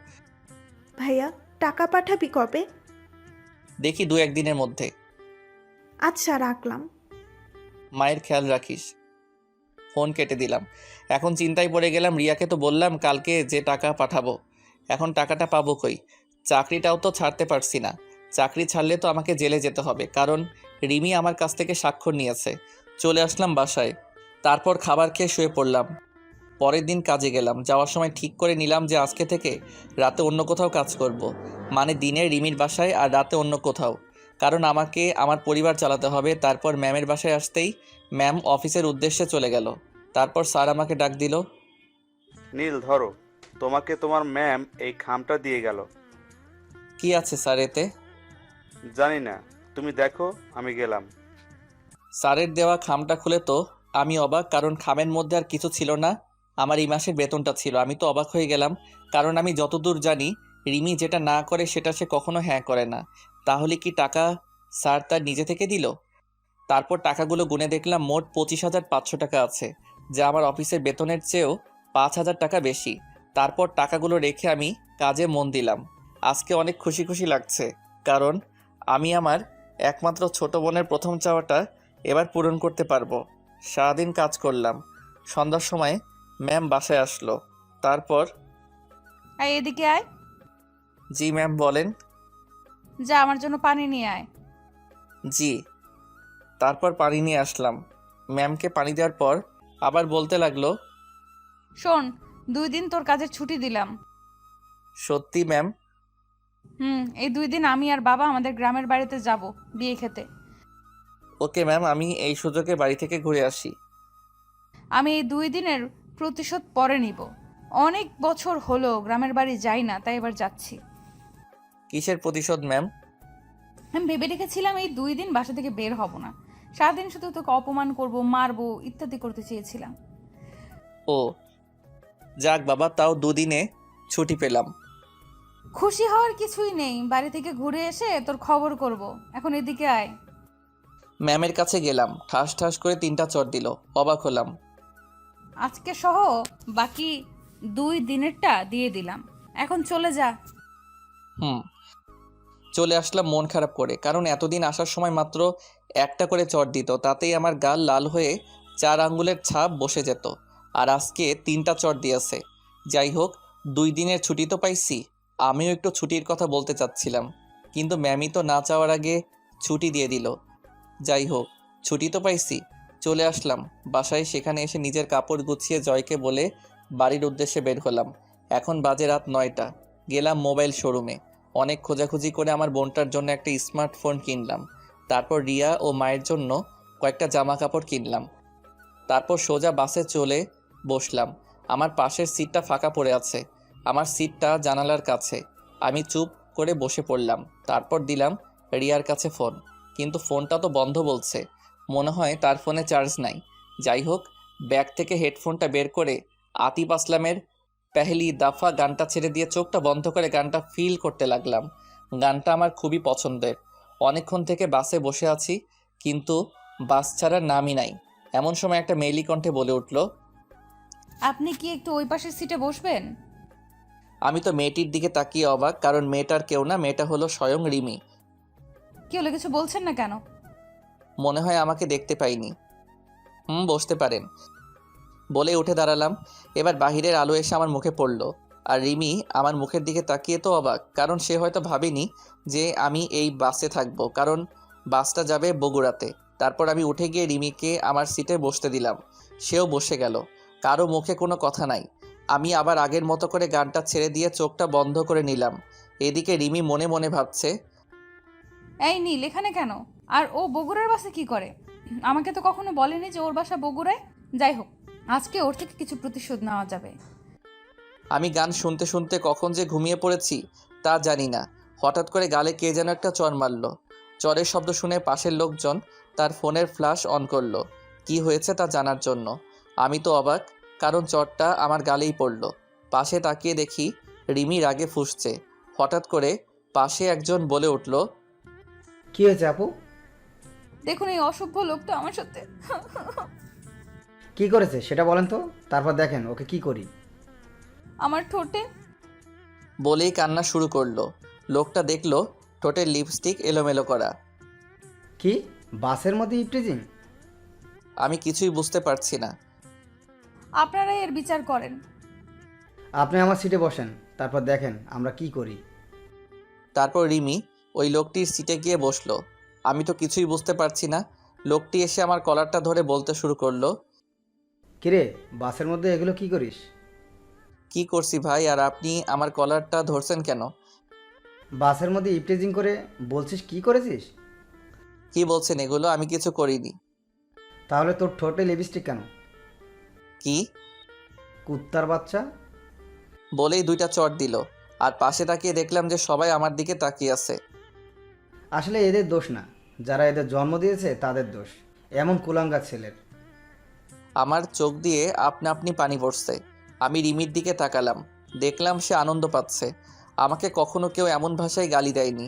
ভাইয়া, টাকা পাঠাবি কবে? দেখি 2-1 দিনের মধ্যে। আচ্ছা, রাখলাম। মায়ের খেয়াল রাখিস। ফোন কেটে দিলাম। এখন চিন্তায় পড়ে গেলাম, রিয়াকে তো বললাম কালকে যে টাকা পাঠাবো, এখন টাকাটা পাবো কই? চাকরিটাও তো ছাড়তে পারছি না। চাকরি ছাড়লে তো আমাকে জেলে যেতে হবে, কারণ রিমি আমার কাছ থেকে স্বাক্ষর নিয়েছে। চলে আসলাম বাসায়। তারপর খাবার খেয়ে শুয়ে পড়লাম। পরের দিন কাজে গেলাম। যাওয়ার সময় ঠিক করে নিলাম যে আজকে থেকে রাতে অন্য কোথাও কাজ করব। মানে দিনে রিমির বাসায় আর রাতে অন্য কোথাও, কারণ আমাকে আমার পরিবার চালাতে হবে। তারপর ম্যামের বাসায় আসতেই ম্যাম অফিসের উদ্দেশ্যে চলে গেল। তারপর স্যার আমাকে ডাক দিল। নীল, ধরো, তোমাকে তোমার ম্যাম এই খামটা দিয়ে গেল। কি আছে স্যার এতে? জানি না, তুমি দেখো, আমি গেলাম। স্যারের দেওয়া খামটা খুলে তো আমি অবাক, কারণ খামের মধ্যে আর কিছু ছিল না, আমার এই মাসের বেতনটা ছিল। আমি তো অবাক হয়ে গেলাম, কারণ আমি যতদূর জানি রিমি যেটা না করে সেটা সে কখনো হ্যাঁ করে না। তাহলে কি টাকা স্যার তার নিজে থেকে দিল? তারপর টাকাগুলো গুনে দেখলাম মোট 25,500 টাকা আছে, যা আমার অফিসের বেতনের চেয়েও 5,000 টাকা বেশি। তারপর টাকাগুলো রেখে আমি কাজে মন দিলাম। আজকে অনেক খুশি খুশি লাগছে, কারণ আমি আমার একমাত্র ছোট বোনের প্রথম চাওয়াটা এবার পূরণ করতে পারবো। সারাদিন কাজ করলাম। সন্ধ্যার সময় ম্যাম বাসায় আসলো। তারপর? আয় এদিকে আয়। জি ম্যাম বলেন। যা আমার জন্য পানি নিয়ে আয়। জি। তারপর পানি নিয়ে আসলাম। ম্যামকে পানি দেওয়ার পর আবার বলতে লাগলো, শোন, 2 দিন তোর কাজের ছুটি দিলাম। সত্যি ম্যাম? এই 2 দিন আমি আর বাবা আমাদের গ্রামের বাড়িতে যাব বিয়ে খেতে। ওকে ম্যাম, আমি এই সুযোগে বাড়ি থেকে ঘুরে আসি। আমি এই 2 দিনের প্রতিশোধ পরে নিব। অনেক বছর হলো গ্রামের বাড়ি যাই না, তাই এবার যাচ্ছি। কিসের প্রতিশোধ ম্যাম? আমি ভেবে রেখেছিলাম এই 2 দিন বাসা থেকে বের হব না। সারাদিন শুধু তোকে অপমান করব, মারবো, ইত্যাদি করতে চেয়েছিলাম। ও যাক বাবা, তাও দুদিনে ছুটি পেলাম। খুশি হওয়ার কিছুই নেই, বাড়ি থেকে ঘুরে এসে তোর খবর করব। এখন এদিকে আয়। ম্যামের কাছে গেলাম, ঠাস ঠাস করে 3টা চর দিল। অবাক হলাম। আজকে সহ বাকি 2 দিনেরটা দিয়ে দিলাম। এখন চলে যা। চলে আসলাম মন খারাপ করে, কারণ এতদিন আসার সময় মাত্র একটা করে চর দিত, তাতেই আমার গাল লাল হয়ে 4 আঙ্গুলের ছাপ বসে যেত। আর আজকে 3টা চর দিয়েছে। যাই হোক, 2 দিনের ছুটি তো পাইছি। আমিও একটু ছুটির কথা বলতে চাচ্ছিলাম, কিন্তু ম্যামই তো না চাওয়ার আগে ছুটি দিয়ে দিল। যাই হোক, ছুটি তো পাইছি। চলে আসলাম বাসায়। সেখানে এসে নিজের কাপড় গুছিয়ে জয়কে বলে বাড়ির উদ্দেশ্যে বের হলাম। এখন বাজে রাত 9টা। গেলাম মোবাইল শোরুমে। অনেক খোঁজাখুঁজি করে আমার বোনটার জন্য একটা স্মার্টফোন কিনলাম। তারপর রিয়া ও মায়ের জন্য কয়েকটা জামা কাপড় কিনলাম। তারপর সোজা বাসে চলে বসলাম। আমার পাশের সিটটা ফাঁকা পড়ে আছে। আমার সিটটা জানালার কাছে। আমি চুপ করে বসে পড়লাম। তারপর দিলাম রিয়ার কাছে ফোন, কিন্তু ফোনটা তো বন্ধ বলছে। মনে হয় তার ফোনে চার্জ নাই। যাই হোক, ব্যাগ থেকে হেডফোনটা বের করে আতিফ আসলামের পেহলি দাফা গানটা ছেড়ে দিয়ে চোখটা বন্ধ করে গানটা ফিল করতে লাগলাম। গানটা আমার খুবই পছন্দের। অনেকক্ষণ থেকে বাসে বসে আছি, কিন্তু বাস ছাড়ার নামই নাই। এমন সময় একটা মেয়েলি কণ্ঠে বলে উঠল, আপনি কি একটু ওই পাশের সিটে বসবেন? আমি তো মেয়েটির দিকে তাকিয়ে অবাক, কারণ মেয়েটার কেউ না, মেয়েটা হলো স্বয়ং রিমি। কি হলো, কিছু বলছেন না কেন? মনে হয় আমাকে দেখতে পাইনি। বসতে পারেন বলে উঠে দাঁড়ালাম। এবার বাহিরের আলো এসে আমার মুখে পড়ল, আর রিমি আমার মুখের দিকে তাকিয়ে তো অবাক, কারণ সে হয়তো ভাবেনি যে আমি এই বাসে থাকবো, কারণ বাসটা যাবে বগুড়াতে। তারপর আমি উঠে গিয়ে রিমিকে আমার সিটে বসতে দিলাম। সেও বসে গেল। কারো মুখে কোনো কথা নাই। আমি আবার আগের মতো করে গানটা ছেড়ে দিয়ে চোখটা বন্ধ করে নিলাম। এদিকে রিমি মনে মনে ভাবছে, এই নীল এখানে কেন? আর ও বগুড়ার বাসে কি করে? আমাকে তো কখনো বলেনি যে ওর বাসা বগুড়ায়। যাই হোক, আজকে ওর থেকে কিছু প্রতিশোধ নেওয়া যাবে। আমি গান শুনতে শুনতে কখন যে ঘুমিয়ে পড়েছি তা জানি না। হঠাৎ করে গালে কে যেন একটা চর মারল। চরের শব্দ শুনে পাশের লোকজন তার ফোনের ফ্ল্যাশ অন করলো কি হয়েছে তা জানার জন্য। আমি তো অবাক, কারণ চরটা আমার গালেই পড়ল। পাশে তাকিয়ে দেখি রিমি রাগে ফুঁসছে। হঠাৎ করে পাশে একজন বলে উঠল, কি হয়েছে আপু? দেখুন, এই অসভ্য লোকটা আমার সাথে। কি করেছে সেটা বলেন তো, তারপর দেখেন ওকে কি করি। আমার ঠোঁটে। বলেই কান্না শুরু করলো। লোকটা দেখলো ঠোঁটের লিপস্টিক এলোমেলো করা। কি বাসের মধ্যে ইপটিজিং? আমি কিছুই বুঝতে পারছি না। আপনারাই এর বিচার করেন। আপনি আমার সিটে বসেন, তারপর দেখেন আমরা কি করি। তারপর রিমি ওই লোকটির সিটে গিয়ে বসলো। আমি তো কিছুই বুঝতে পারছি না। লোকটি এসে আমার কলারটা ধরে বলতে শুরু করলো, কিরে বাসের মধ্যে এগুলো কি করিস? কি করছি ভাই, আর আপনি আমার কলারটা ধরছেন কেন? বাসের মধ্যে ইপটিজিং করে বলছিস কি করেছিস? কি বলছেন এগুলো? আমি কিছু করিনি। তাহলে তোর ঠোঁটে লিপস্টিক কেন? কি? কুত্তার বাচ্চা! বলেই 2টা চট দিল। আর পাশে তাকিয়ে দেখলাম যে সবাই আমার দিকে তাকিয়ে আছে। আসলে এদের দোষ না, যারা এদের জন্ম দিয়েছে তাদের দোষ, এমন কুলাঙ্গার ছেলের। আমার চোখ দিয়ে আপনা আপনি পানি পড়ছে। আমি রিমির দিকে তাকালাম, দেখলাম সে আনন্দ পাচ্ছে। আমাকে কখনো কেউ এমন ভাষায় গালি দেয়নি।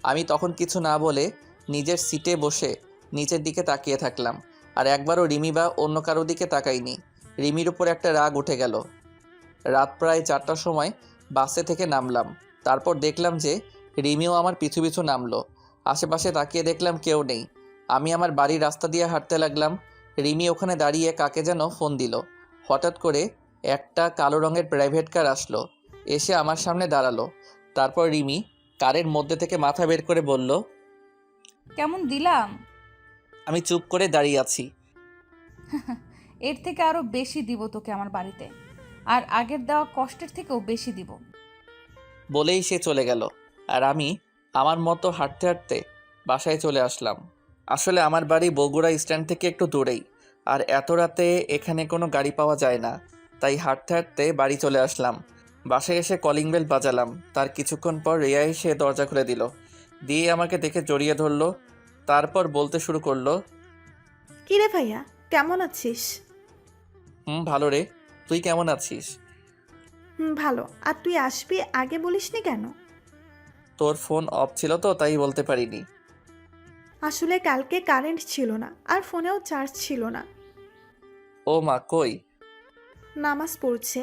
আমি তখন কিছু না বলে নিজের সিটে বসে নিচের দিকে তাকিয়ে থাকলাম, আর একবারও রিমি বা অন্য কারো দিকে তাকাইনি। রিমির উপর একটা রাগ উঠে গেল। রাত প্রায় 4টার সময় বাসে থেকে নামলাম। তারপর দেখলাম যে রিমিও আমার পিছু পিছু নামলো। আশেপাশে তাকিয়ে দেখলাম কেউ নেই। আমি আমার বাড়ির রাস্তা দিয়ে হাঁটতে লাগলাম। রিমি ওখানে দাঁড়িয়ে কাকে যেন ফোন দিল। হঠাৎ করে একটা কালো রঙের প্রাইভেট কার আসলো, এসে আমার সামনে দাঁড়ালো। তারপর রিমি কারের মধ্যে থেকে মাথা বের করে বলল, কেমন দিলাম? আমি চুপ করে দাঁড়িয়ে আছি। এর থেকে আরো বেশি দিব তোকে আমার বাড়িতে, আর আগের দেওয়া কষ্টের থেকেও বেশি দিব। বলেই সে চলে গেল। আর আমি আমার মতো হাঁটতে হাঁটতে বাসায় চলে আসলাম। আসলে আমার বাড়ি বগুড়া স্ট্যান্ড থেকে একটু দূরেই, আর এত রাতে এখানে কোনো গাড়ি পাওয়া যায় না, তাই হাঁটতে হাঁটতে বাড়ি চলে আসলাম। বাসায় এসে কলিং বেল বাজালাম। তার কিছুক্ষণ পর রিয়া এসে দরজা খুলে দিল, দিয়ে আমাকে দেখে জড়িয়ে ধরলো। তারপর বলতে শুরু করলো, কিরে ভাইয়া, কেমন আছিস? ভালো রে, তুই কেমন আছিস? ভালো। আর তুই আসবি আগে বলিসনি কেন? তোর ফোন অফ ছিল তো, তাই বলতে পারিনি। আসলে কালকে কারেন্ট ছিল না, আর ফোনেও চার্জ ছিল না। ও মা, কই? নামাজ পড়ছে।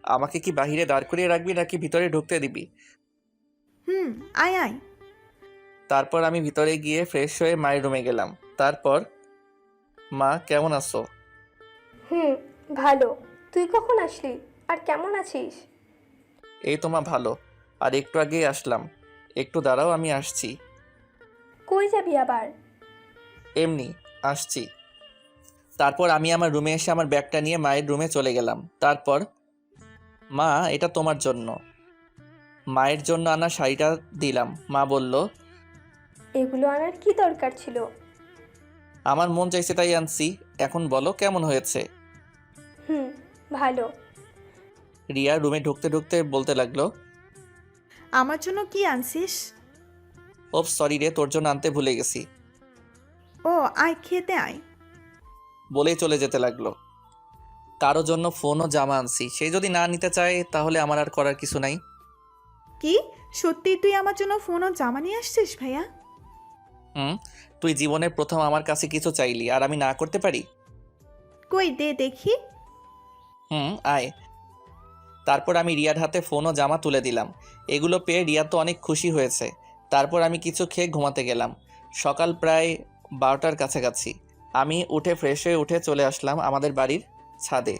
আমাকে কি বাহিরে দাঁড় করিয়ে রাখবি নাকি ভিতরে ঢুকতে দিবি? আয় আয়। তারপর আমি ভিতরে গিয়ে ফ্রেশ হয়ে মায়ের রুমে গেলাম। তারপর, মা কেমন আছো? ভালো। তুই কখন আসলি আর কেমন আছিস? এই তো মা, ভালো। আর একটু আগেই আসলাম। একটু দাঁড়াও, আমি আসছি। কই যাবি আবার? এমনি আসছি। তারপর আমি আমার রুমে এসে আমার ব্যাগটা নিয়ে মায়ের রুমে চলে গেলাম। তারপর, মা এটা তোমার জন্য। মায়ের জন্য আনা শাড়িটা দিলাম। মা বলল, এগুলো আনার কি দরকার ছিল? আমার মন চাইছে তাই আনছি। এখন বলো কেমন হয়েছে? ভালো। রিয়া রুমে ঢুকতে ঢুকতে বলতে লাগলো, আমার জন্য কি আনছিস? ও সরি রে, তোর জন্য আনতে ভুলে গেছি। ও আয়, খেতে আয়। বলেই চলে যেতে লাগলো। কারো জন্য ফোন ও জামা আনছি, সে যদি না নিতে চায় তাহলে আমার আর করার কিছু নাই। কি সত্যি তুই আমার জন্য ফোন ও জামা নিয়ে আসছিস ভাইয়া? তুই জীবনের প্রথম আমার কাছে কিছু চাইলি, আর আমি না করতে পারি? কই দে দেখি। আয়। তারপর আমি রিয়ার হাতে ফোন ও জামা তুলে দিলাম। এগুলো পেয়ে রিয়া তো অনেক খুশি হয়েছে। তারপর আমি কিছু খেয়ে ঘুমাতে গেলাম। সকাল প্রায় 12টার কাছাকাছি। আমি উঠে ফ্রেশ হয়ে উঠে চলে আসলাম আমাদের বাড়ির ছাদে।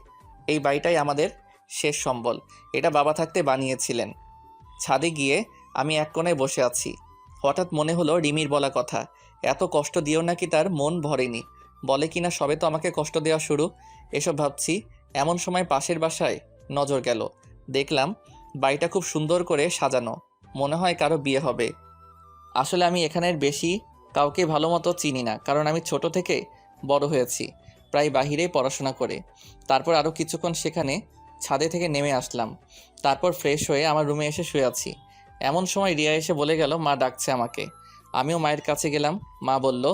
এই বাড়িটাই আমাদের শেষ সম্বল। এটা বাবা থাকতে বানিয়েছিলেন। ছাদে গিয়ে আমি এক কোণায় বসে আছি। হঠাৎ মনে হলো রিমির বলা কথা, এত কষ্ট দিও নাকি তার মন ভরেনি। বলে কিনা সবে তো আমাকে কষ্ট দেওয়া শুরু। এসব ভাবছি, এমন সময় পাশের বাসায় নজর গেল। দেখলাম বাড়িটা খুব সুন্দর করে সাজানো, মনে হয় কারো বিয়ে হবে। আসলে আমি এখানের বেশি কাউকে ভালো মতো চিনি না, কারণ আমি ছোট থেকে বড় হয়েছি প্রায় বাহিরেই পড়াশোনা করে। তারপর আরও কিছুক্ষণ সেখানে ছাদে থেকে নেমে আসলাম। তারপর ফ্রেশ হয়ে আমার রুমে এসে শুয়ে আছি। এমন সময় রিয়া এসে বলে গেল মা ডাকছে আমাকে। আমিও মায়ের কাছে গেলাম। মা বলল,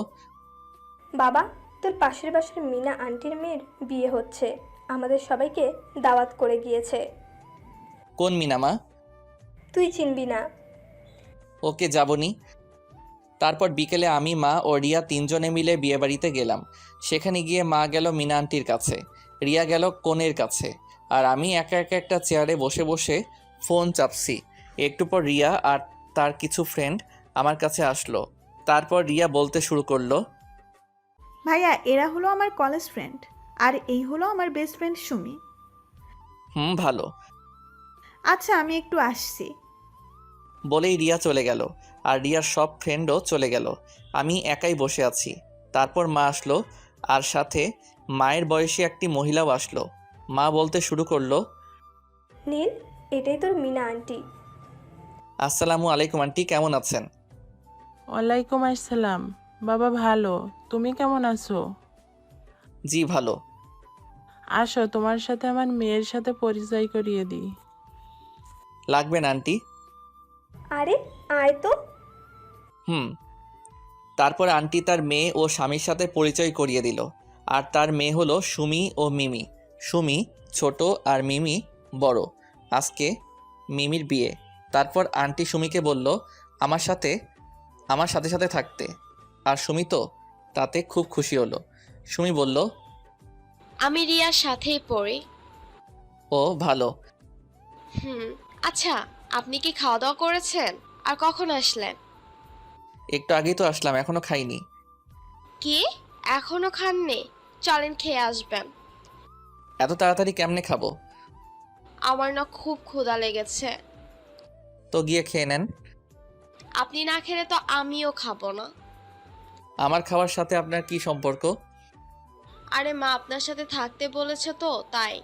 বাবা, তোর পাশের বাসার মিনা আন্টির মেয়ের বিয়ে হচ্ছে, আমাদের সবাইকে দাওয়াত করে গিয়েছে। কোন মিনা মা? তুই চিনবি না। ওকে, যাবনি। তারপর বিকেলে আমি, মা ও রিয়া তিনজনে মিলে বিয়েবাড়িতে গেলাম। সেখানে গিয়ে মা গেল মিনা আন্টির কাছে, রিয়া গেল কনের কাছে, আর আমি একা একা একটা চেয়ারে বসে বসে ফোন চাপছি। একটু পর রিয়া আর তার কিছু ফ্রেন্ড আমার কাছে আসলো। তারপর রিয়া বলতে শুরু করলো, ভাইয়া এরা হলো আমার কলেজ ফ্রেন্ড, আর এই হলো আমার বেস্ট ফ্রেন্ড সুমি। ভালো। আচ্ছা আমি একটু আসছি। বলেই রিয়া চলে গেল, আর রিয়ার সব ফ্রেন্ডও চলে গেল। আমি একাই বসে আছি। তারপর মা আসলো, আর সাথে মায়ের বয়সী একটি মহিলাও আসলো। মা বলতে শুরু করলো, নীল, এটাই তোর মিনা আন্টি। আসসালামু আলাইকুম আন্টি, কেমন আছেন? ওয়ালাইকুম আসসালাম। বাবা ভালো, তুমি কেমন আছো? জি ভালো। আসো, তোমার সাথে আমার মেয়ের সাথে পরিচয় করিয়ে দিই। লাগবে না আন্টি। আরে আয় তো। তারপর আন্টি তার মেয়ে ও স্বামীর সাথে পরিচয় করিয়ে দিল। আর তার মেয়ে হলো সুমি ও মিমি। সুমি ছোট আর মিমি বড়। আজকে মিমির বিয়ে। তারপর আন্টি সুমিকে বলল আমার সাথে সাথে থাকতে, আর সুমি তো তাতে খুব খুশি হলো। সুমি বলল, আমি রিয়ার সাথেই পড়ি। ও ভালো। আচ্ছা, আপনি কি খাওয়া দাওয়া করেছেন? আর কখন আসলেন? একটু আগেই তো আসলাম, এখনো খাইনি। কি, এখনো খাননি? চলেন খেয়ে আসবেন। এত তাড়াতাড়ি কেমনে খাবো? আমার না খুব ক্ষুধা লেগেছে। তো গিয়ে খেয়ে নেন। আপনি না খেলে তো আমিও খাবো না। আমার খাওয়ার সাথে আপনার কি সম্পর্ক? আরে মা আপনার সাথে থাকতে বলেছে তো তাই।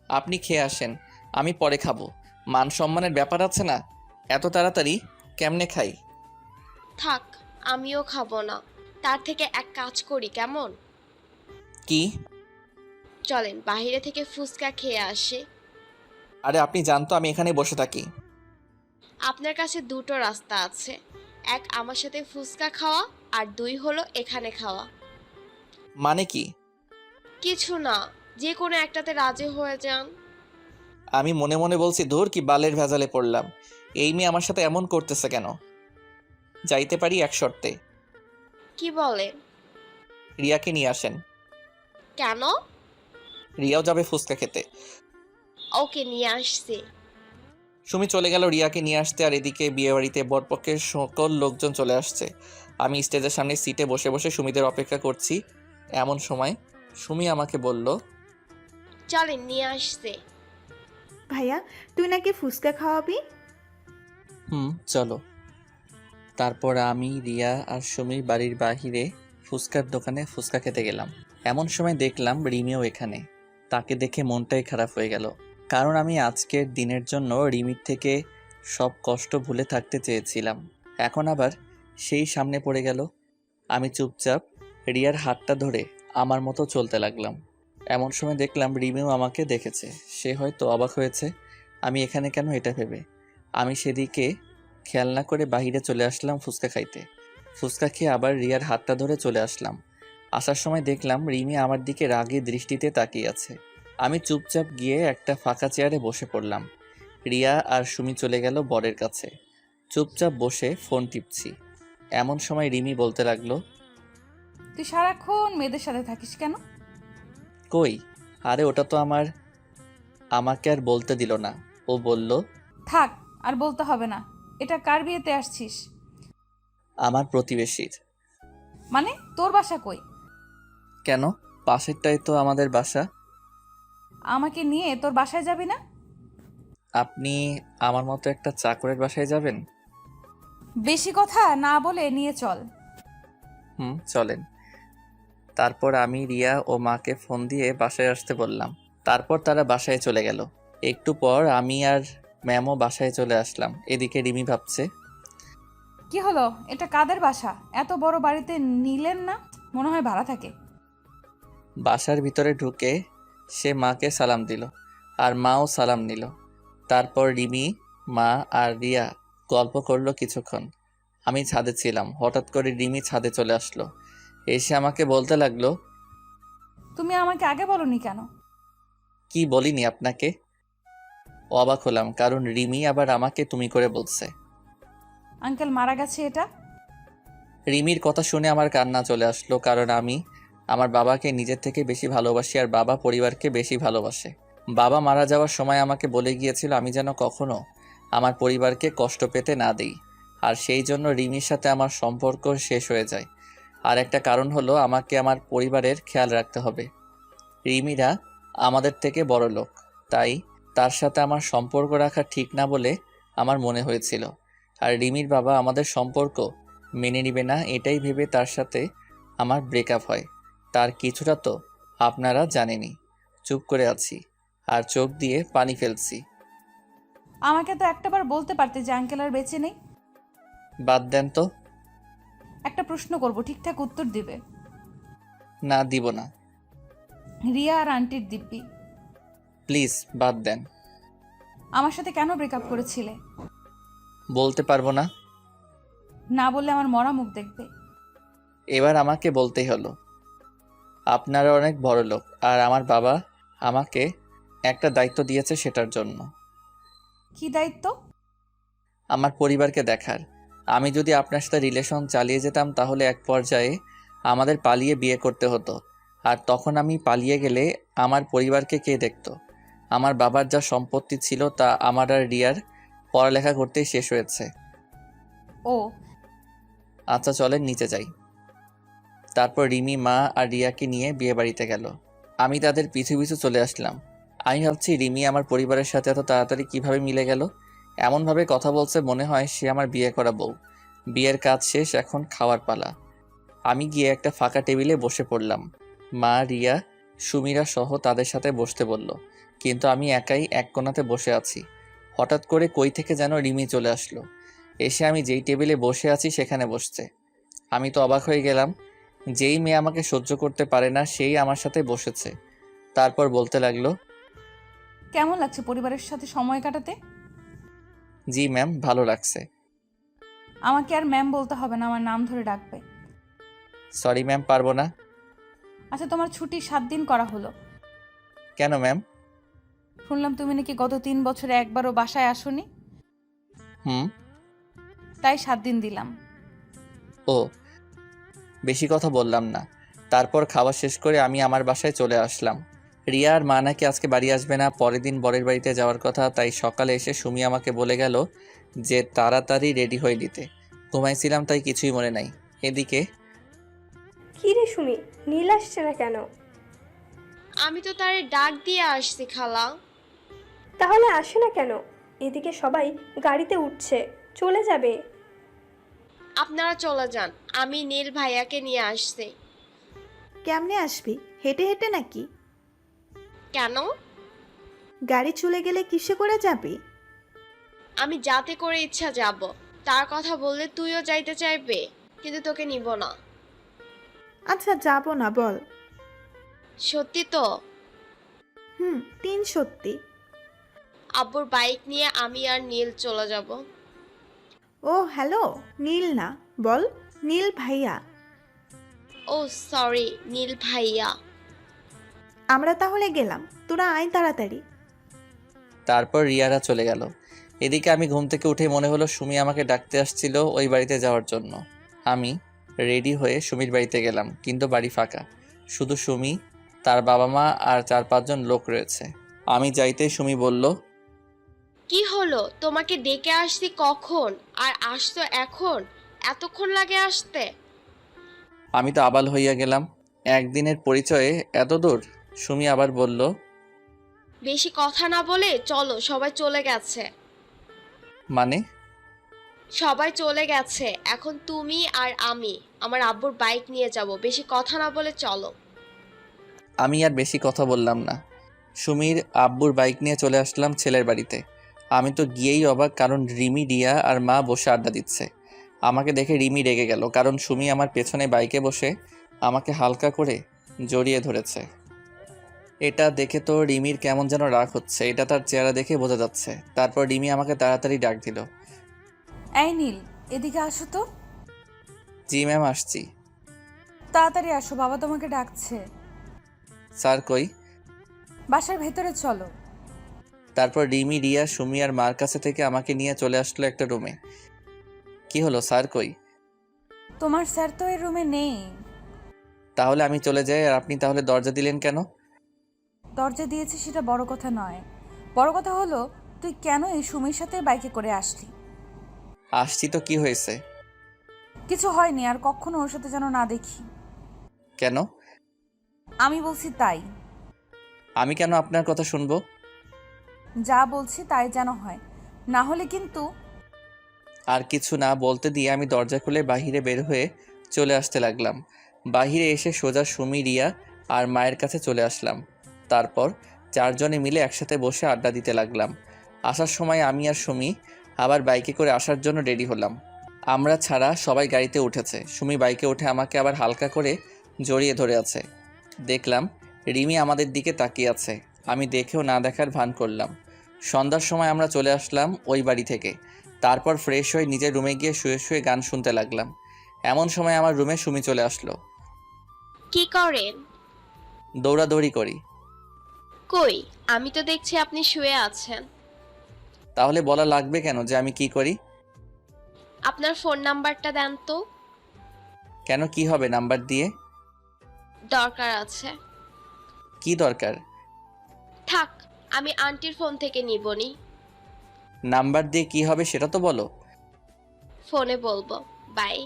আপনি খেয়ে আসেন, আমি পরে খাবো। মান সম্মানের ব্যাপার আছে না? এত তাড়াতাড়ি কেমনে খাই? থাক, আমিও খাবো না। তার থেকে এক কাজ করি কেমন? কি? চলেন বাইরে থেকে ফুচকা খেয়ে আসি। আরে আপনি জানতো আমি এখানে বসে থাকি। আপনার কাছে দুটো রাস্তা আছে, এক আমার সাথে ফুচকা খাওয়া আর দুই হলো এখানে খাওয়া। মানে কি? কিছু না, যে কোনো একটাতে রাজি হয়ে যান। আমি মনে মনে বলছি, ধুর কি বালের ভেজালে পড়লাম। এই মেয়ে আমার সাথে এমন করতেছে কেন? যাইতে পারি এক শর্তে। কি বলেন? রিয়াকে নিয়ে আসেন। কেন? রিয়াও যাবে ফুচকা খেতে। ওকে নিয়ে আসছি। সুমি চলে গেল রিয়াকে নিয়ে আসতে, আর এদিকে বিয়েবাড়িতে বরপক্ষের সকল লোকজন চলে আসছে। আমি স্টেজের সামনে সিটে বসে বসে সুমিদের অপেক্ষা করছি। এমন সময় সুমি আমাকে বলল, চলেন নিয়ে আসছি। ভাইয়া, তুই নাকি ফুচকা খাওয়াবি? চলো। তারপর আমি, রিয়া আর সুমির বাড়ির বাহিরে ফুচকার দোকানে ফুচকা খেতে গেলাম। এমন সময় দেখলাম রিমিও এখানে। তাকে দেখে মনটাই খারাপ হয়ে গেল, কারণ আমি আজকের দিনের জন্য রিমির থেকে সব কষ্ট ভুলে থাকতে চেয়েছিলাম। এখন আবার সেই সামনে পড়ে গেল। আমি চুপচাপ রিয়ার হাতটা ধরে আমার মতো চলতে লাগলাম। এমন সময় দেখলাম রিমিও আমাকে দেখেছে। সে হয়তো অবাক হয়েছে আমি এখানে কেন, এটা ভেবে আমি সেদিকে খেয়াল না করে বাইরে চলে আসলাম ফুচকা খাইতে। ফুচকা খেয়ে আবার রিয়ার হাতটা ধরে চলে আসলাম। আসার সময় দেখলাম রিমি আমার দিকে রাগী দৃষ্টিতে তাকিয়ে আছে। আমি চুপচাপ গিয়ে একটা ফাঁকা চেয়ারে বসে পড়লাম। রিয়া আর সুমি চলে গেল বরের কাছে। চুপচাপ বসে ফোন টিপছি। এমন সময় রিমি বলতে লাগলো, তুই সারাক্ষণ মেয়েদের সাথে থাকিস কেন? কই? আরে ওটা তো আমাকে আর বলতে দিল না। ও বলল, থাক, আর বলতে হবে না। এটা কার বিয়েতে আসছিস? আমার প্রতিবেশীর। মানে তোর বাসা কই? কেন? পাশেরটাই তো আমাদের বাসা। আমাকে নিয়ে তোর বাসায় যাবি না? আপনি আমার মতো একটা চাকরের বাসায় যাবেন? বেশি কথা না বলে নিয়ে চল। চলেন। তারপর আমি রিয়া ও মাকে ফোন দিয়ে বাসায় আসতে বললাম। তারপর তারা বাসায় চলে গেল। একটু পর আমি আর ম্যামও বাসায় চলে আসলাম। এদিকে রিমি ভাবছে, কি হলো, এটা কাদের বাসা? এত বড় বাড়িতে নিলেন না? মনে হয় ভাড়া থাকে। বাসার ভিতরে ঢুকে সে মাকে সালাম দিল, আর মাও সালাম নিল। তারপর রিমি, মা আর রিয়া গল্প করলো কিছুক্ষণ। আমি ছাদে ছিলাম। হঠাৎ করে রিমি ছাদে চলে আসলো। এসে আমাকে বলতে লাগলো, তুমি আমাকে আগে বলনি কেন? কি বলিনি আপনাকে? অবাক হলাম, কারণ রিমি আবার আমাকে তুমি করে বলছে। আঙ্কেল মারা গেছে এটা? রিমির কথা শুনে আমার কান্না চলে আসলো, কারণ আমি আমার বাবাকে নিজের থেকে বেশি ভালোবাসি, আর বাবা পরিবারকে বেশি ভালোবাসে। বাবা মারা যাওয়ার সময় আমাকে বলে গিয়েছিল আমি যেন কখনো আমার পরিবারকে কষ্ট পেতে না দিই, আর সেই জন্য রিমির সাথে আমার সম্পর্ক শেষ হয়ে যায়। আর একটা কারণ হলো আমাকে আমার পরিবারের খেয়াল রাখতে হবে। রিমিরা আমাদের থেকে বড় লোক, তাই তার সাথে আমার সম্পর্ক রাখা ঠিক না বলে আমার মনে হয়েছিল। আর রিমির বাবা আমাদের সম্পর্ক মেনে নিবে না, এটাই ভেবে তার সাথে আমার ব্রেকআপ হয়। তার কিছুটা তো আপনারা জানেনই। চুপ করে আছি আর চোখ দিয়ে পানি ফেলছি। আমাকে তো একটাবার বলতে পারতে যে আঙ্কেল আর বেঁচে নেই। বাদ দেন তো। একটা প্রশ্ন করব, ঠিকঠাক উত্তর দিবে। না, দিব না। রিয়া আর আন্টির দিব্যি। প্লিজ বাদ দেন। আমার সাথে কেন ব্রেকআপ করেছিলে? বলতে পারবো না। না বললে আমার মরা মুখ দেখবে। এবার আমাকে বলতেই হলো। আপনারা অনেক বড় লোক, আর আমার বাবা আমাকে একটা দায়িত্ব দিয়েছে, সেটার জন্য। কি দায়িত্ব? আমার পরিবারকে দেখার। আমি যদি আপনার সাথে রিলেশন চালিয়ে যেতাম তাহলে এক পর্যায়ে আমাদের পালিয়ে বিয়ে করতে হতো, আর তখন আমি পালিয়ে গেলে আমার পরিবারকে কে দেখতো? আমার বাবার যা সম্পত্তি ছিল তা আমার আর রিয়ার পড়ালেখা করতেই শেষ হয়েছে। ও আচ্ছা চলেন নিচে যাই। তারপর রিমি, মা আর রিয়াকে নিয়ে বিয়ে বাড়িতে গেল। আমি তাদের পিছু পিছু চলে আসলাম। আমি ভাবছি রিমি আমার পরিবারের সাথে এত তাড়াতাড়ি কিভাবে মিলে গেল। এমনভাবে কথা বলছে মনে হয় সে আমার বিয়ে করা বউ। বিয়ের কাজ শেষ, এখন খাওয়ার পালা। আমি গিয়ে একটা ফাঁকা টেবিলে বসে পড়লাম। মা, রিয়া, সুমিরা সহ তাদের সাথে বসতে বলল, কিন্তু আমি একাই এক কোণাতে বসে আছি। হঠাৎ করে কই থেকে যেন রিমি চলে আসলো, এসে আমি যেই টেবিলে বসে আছি সেখানে বসছে। আমি তো অবাক হয়ে গেলাম। যেই মেয়ে আমাকে সহ্য করতে পারে না সেই আমার সাথে বসেছে। তারপর বলতে লাগলো, কেমন লাগছে পরিবারের সাথে সময় কাটাতে? জি ম্যাম, ভালো লাগছে। আমাকে আর ম্যাম বলতে হবে না, আমার নাম ধরে ডাকবে। সরি ম্যাম, পারবো না। আচ্ছা, তোমার ছুটি 7 দিন করা হলো। কেন ম্যাম? শুনলাম তুমি নাকি গত 3 বছরে একবারও বাসায় আসোনি, হুম। তাই 7 দিন দিলাম। ও, বেশি কথা বললাম না। তারপর খাওয়া শেষ করে আমি আমার বাসায় চলে আসলাম। রিয়া আর মা নাকি আজকে বাড়ি আসবে না, পরের দিন বরের বাড়িতে যাওয়ার কথা। তাই সকালে এসে সুমি আমাকে বলে গেল যে তাড়াতাড়ি রেডি হয়ে নিতে। ঘুমাইছিলাম তাই কিছুই মনে নাই। এদিকে কি রে সুমি, নীল আসছে না কেন? আমি তো তারে ডাক দিয়ে আসছি খালা। তাহলে আসে না কেন? এদিকে সবাই গাড়িতে উঠছে, চলে যাবে। আপনারা চলে যান, আমি নীল ভাইয়াকে নিয়ে আসছি। কেমনে আসবি? হেঁটে হেঁটে নাকি? কেন? গাড়ি চলে গেলে কিসে করে যাবি? আমি যাতে করে ইচ্ছা যাব। তার কথা বললে তুইও যাইতে চাইবে, কিন্তু তোকে নিব না। আচ্ছা, যাব না, বল। সত্যি তো? 3 সত্যি। আব্বুর বাইক নিয়ে আমি আর নীল চলে যাব। ও হ্যালো, নীল না, বল নীল ভাইয়া। ও সরি, নীল ভাইয়া। আমরা তাহলে গেলাম, তোরা আয় তাড়াতাড়ি। তারপর রিয়ারা চলে গেল। এদিকে আমি ঘুম থেকে উঠে মনে হলো সুমি আমাকে ডাকতে আসছিল ওই বাড়িতে যাওয়ার জন্য। আমি রেডি হয়ে সুমির বাড়িতে গেলাম, কিন্তু বাড়ি ফাঁকা। শুধু সুমি, তার বাবা মা আর 4-5 জন লোক রয়েছে। আমি যাইতেই সুমি বলল, কি হলো? তোমাকে ডেকে আসছি কখন, আর আসতো এখন? এতক্ষণ লাগে আসতে? আমি তো আবাল হইয়া গেলাম। একদিনের পরিচয়ে এত দূর? সুমি আবার বলল, বেশি কথা না বলে চলো, সবাই চলে গেছে। মানে? সবাই চলে গেছে, এখন তুমি আর আমি আমার আব্বুর বাইক নিয়ে যাব। বেশি কথা না বলে চলো। আমি আর বেশি কথা বললাম না। সুমির আব্বুর বাইক নিয়ে চলে আসলাম ছেলের বাড়িতে। আমি তো গিয়েই অবাক, কারণ রিমি, রিয়া আর মা বসে আড্ডা দিচ্ছে। আমাকে দেখে রিমি রেগে গেল, কারণ সুমি আমার পেছনে বাইকে বসে আমাকে হালকা করে জড়িয়ে ধরেছে। এটা দেখে তো রিমির কেমন যেন রাগ হচ্ছে, এটা তার চেহারা দেখে বোঝা যাচ্ছে। তারপর রিমি আমাকে তাড়াতাড়ি ডাক দিল, এই নীল, এদিকে আসো তো। জি ম্যাম, আসছি। তাড়াতাড়ি আসো, বাবা তোমাকে ডাকছে। স্যার কই? বাসার ভেতরে চলো। তারপর রিমি, রিয়া, সুমি আর মার কাছে থেকে আমাকে নিয়ে চলে আসলো একটা রুমে। কি হলো, স্যার কই? তোমার স্যার তো এই রুমে নেই। তাহলে আমি চলে যাই, আর আপনি তাহলে দরজা দিলেন কেন? দরজা দিয়েছি সেটা বড় কথা নয়, বড় কথা হলো তুই কেন এই সুমির সাথে বাইকে করে আসলি? আসছি তো, কি হয়েছে? কিছু হয়নি, আর কখনো ওর সাথে যেন না দেখি। কেন? আমি বলছি তাই। আমি কেন আপনার কথা শুনবো? যা বলছি তাই যেন হয়, না হলে কিন্তু। আর কিছু না বলতে দিয়ে আমি দরজা খুলে বাহিরে বের হয়ে চলে আসতে লাগলাম। বাহিরে এসে সোজা সুমি, রিয়া আর মায়ের কাছে চলে আসলাম। তারপর 4 জনে মিলে একসাথে বসে আড্ডা দিতে লাগলাম। আসার সময় আমি আর সুমি আবার বাইকে করে আসার জন্য রেডি হলাম। আমরা ছাড়া সবাই গাড়িতে উঠেছে। সুমি বাইকে উঠে আমাকে আবার হালকা করে জড়িয়ে ধরে আছে। দেখলাম রিমি আমাদের দিকে তাকিয়ে আছে। আমি দেখেও না দেখার ভান করলাম। সন্ধ্যার সময় আমরা চলে আসলাম ওই বাড়ি থেকে। তারপর ফ্রেশ হয়ে নিজের রুমে গিয়ে শুয়ে শুয়ে গান শুনতে লাগলাম। এমন সময় আমার রুমে সুমি চলে আসলো। কি করেন? দৌড়াদৌড়ি করি। কই, আমি তো দেখছি আপনি শুয়ে আছেন। তাহলে বলা লাগবে কেন যে আমি কি করি? আপনার ফোন নাম্বারটা দেন তো। কেন, কি হবে নাম্বার দিয়ে? দরকার আছে। কি দরকার? থাক, আমি আন্টির ফোন থেকে নিবনি। নাম্বার দিয়ে কি হবে সেটা তো বলো। ফোনে বলবো। বাই।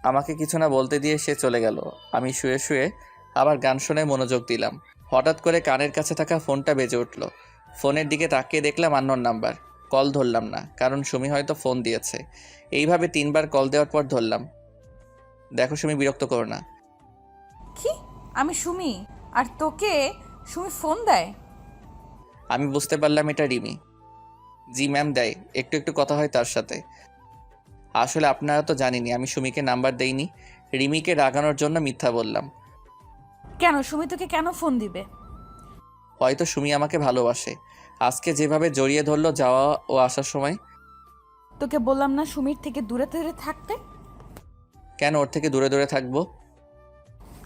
আমাকে কিছু না বলতে দিয়ে সে চলে গেল। আমি শুয়ে শুয়ে আবার গান শুনে মনোযোগ দিলাম। হঠাৎ করে কানের কাছে থাকা ফোনটা বেজে উঠল। ফোনের দিকে তাকিয়ে দেখলাম আননোন নাম্বার। কল ধরলাম না, কারণ সুমি হয়তো ফোন দিয়েছে। এইভাবে 3বার কল দেওয়ার পর ধরলাম। দেখো সুমি, বিরক্ত করো না। কি? আমি সুমি, আর তোকে সুমি ফোন দেয়? আমি বুঝতে পারলাম এটা রিমি। জি ম্যাম, দেয়, একটু একটু কথা হয় তার সাথে। আসলে আপনারা তো জানেনই আমি সুমিকে নাম্বার দেইনি। রিমিকে রাগানোর জন্য মিথ্যা বললাম। কেন? সুমি তোকে কেন ফোন দিবে? হয়তো সুমি আমাকে ভালোবাসে। আজকে যেভাবে জড়িয়ে ধরলো যাওয়া ও আসার সময়। তোকে বললাম না সুমির থেকে দূরে দূরে থাকতে? কেন ওর থেকে দূরে দূরে থাকবো?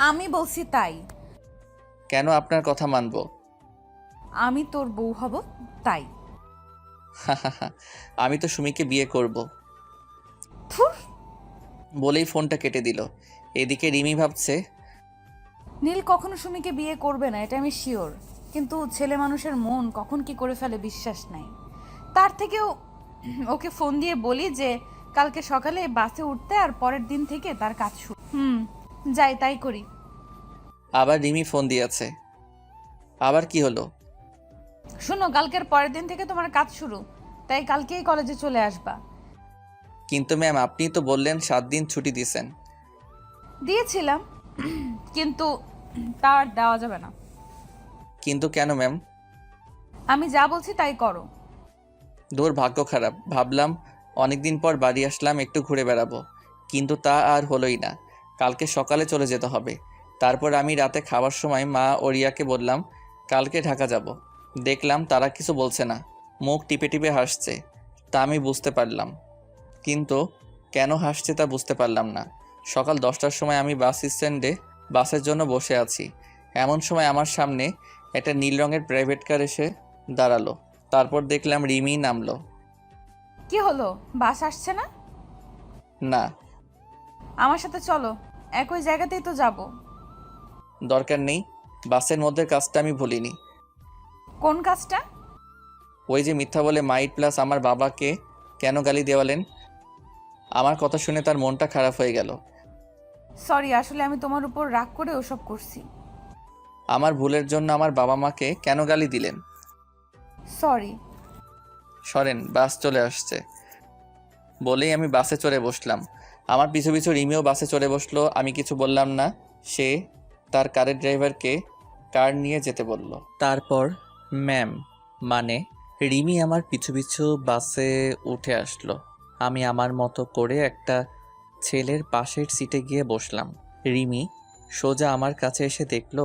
আমি বলছি তাই। কেন আপনার কথা মানবো? আমি তোর বউ হব তাই। আমি তো সুমিকে বিয়ে করব থুর! বলেই ফোনটা কেটে দিল। এদিকে রিমি ভাবছে, নীল কখনো সুমিকে বিয়ে করবে না, এটা আমি শিওর। কিন্তু ছেলে মানুষের মন কখন কি করে ফেলে বিশ্বাস নাই। তার থেকেও ওকে ফোন দিয়ে বলি যে কালকে সকালে বাসে উঠতে, আর পরের দিন থেকে তার কাজ শুরু। যাই তাই করি। আবার রিমি ফোন দিয়েছে। আবার কি হলো? শোনো, কালকের পরের দিন থেকে তোমার কাজ শুরু, তাই কালকেই কলেজে চলে আসবা। কিন্তু ম্যাম, আপনি তো বললেন 7 দিন ছুটি দিয়েছেন। দিয়েছিলাম, কিন্তু তা আর দেওয়া যাবে না। কিন্তু কেন ম্যাম? আমি যা বলছি তাই করো। দূর, ভাগ্য খারাপ। ভাবলাম অনেকদিন পর বাড়ি আসলাম, একটু ঘুরে বেড়াবো, কিন্তু তা আর হলোই না। কালকে সকালে চলে যেতে হবে। তারপর আমি রাতে খাওয়ার সময় মা ও রিয়াকে বললাম কালকে ঢাকা যাব। দেখলাম তারা কিছু বলছে না, মুখ টিপে টিপে হাসছে। তা আমি বুঝতে পারলাম, কিন্তু কেন হাসছে তা বুঝতে পারলাম না। সকাল 10টার সময় আমি বাস স্ট্যান্ডে বাসের জন্য বসে আছি। এমন সময় আমার সামনে একটা নীল রঙের প্রাইভেট কার এসে দাঁড়ালো। তারপর দেখলাম রিমি নামলো। কি হলো, বাস আসছে না? না। আমার সাথে চলো, একই জায়গাতেই তো যাব। দরকার নেই, বাসের মধ্যে কাজটা আমি ভুলিনি। কোন কাজটা? ওই যে মিথ্যা বলে মাইট প্লাস আমার বাবাকে কেন গালি দেওয়ালেন। আমার কথা শুনে তার মনটা খারাপ হয়ে গেল। সরি, আসলে আমি তোমার উপর রাগ করে ওসব করছি। আমার ভুলের জন্য আমার বাবা মাকে কেন গালি দিলেন? সরি। সরেন, বাস চলে আসছে। বলেই আমি বাসে চড়ে বসলাম। আমার পিছু পিছু রিমিও বাসে চড়ে বসলো। আমি কিছু বললাম না। সে তার কারের ড্রাইভারকে কার নিয়ে যেতে বলল। তারপর ম্যাম মানে রিমি আমার পিছু পিছু বাসে উঠে আসলো। আমি আমার মতো করে একটা ছেলের পাশের সিটে গিয়ে বসলাম। রিমি সোজা আমার কাছে এসে দেখলো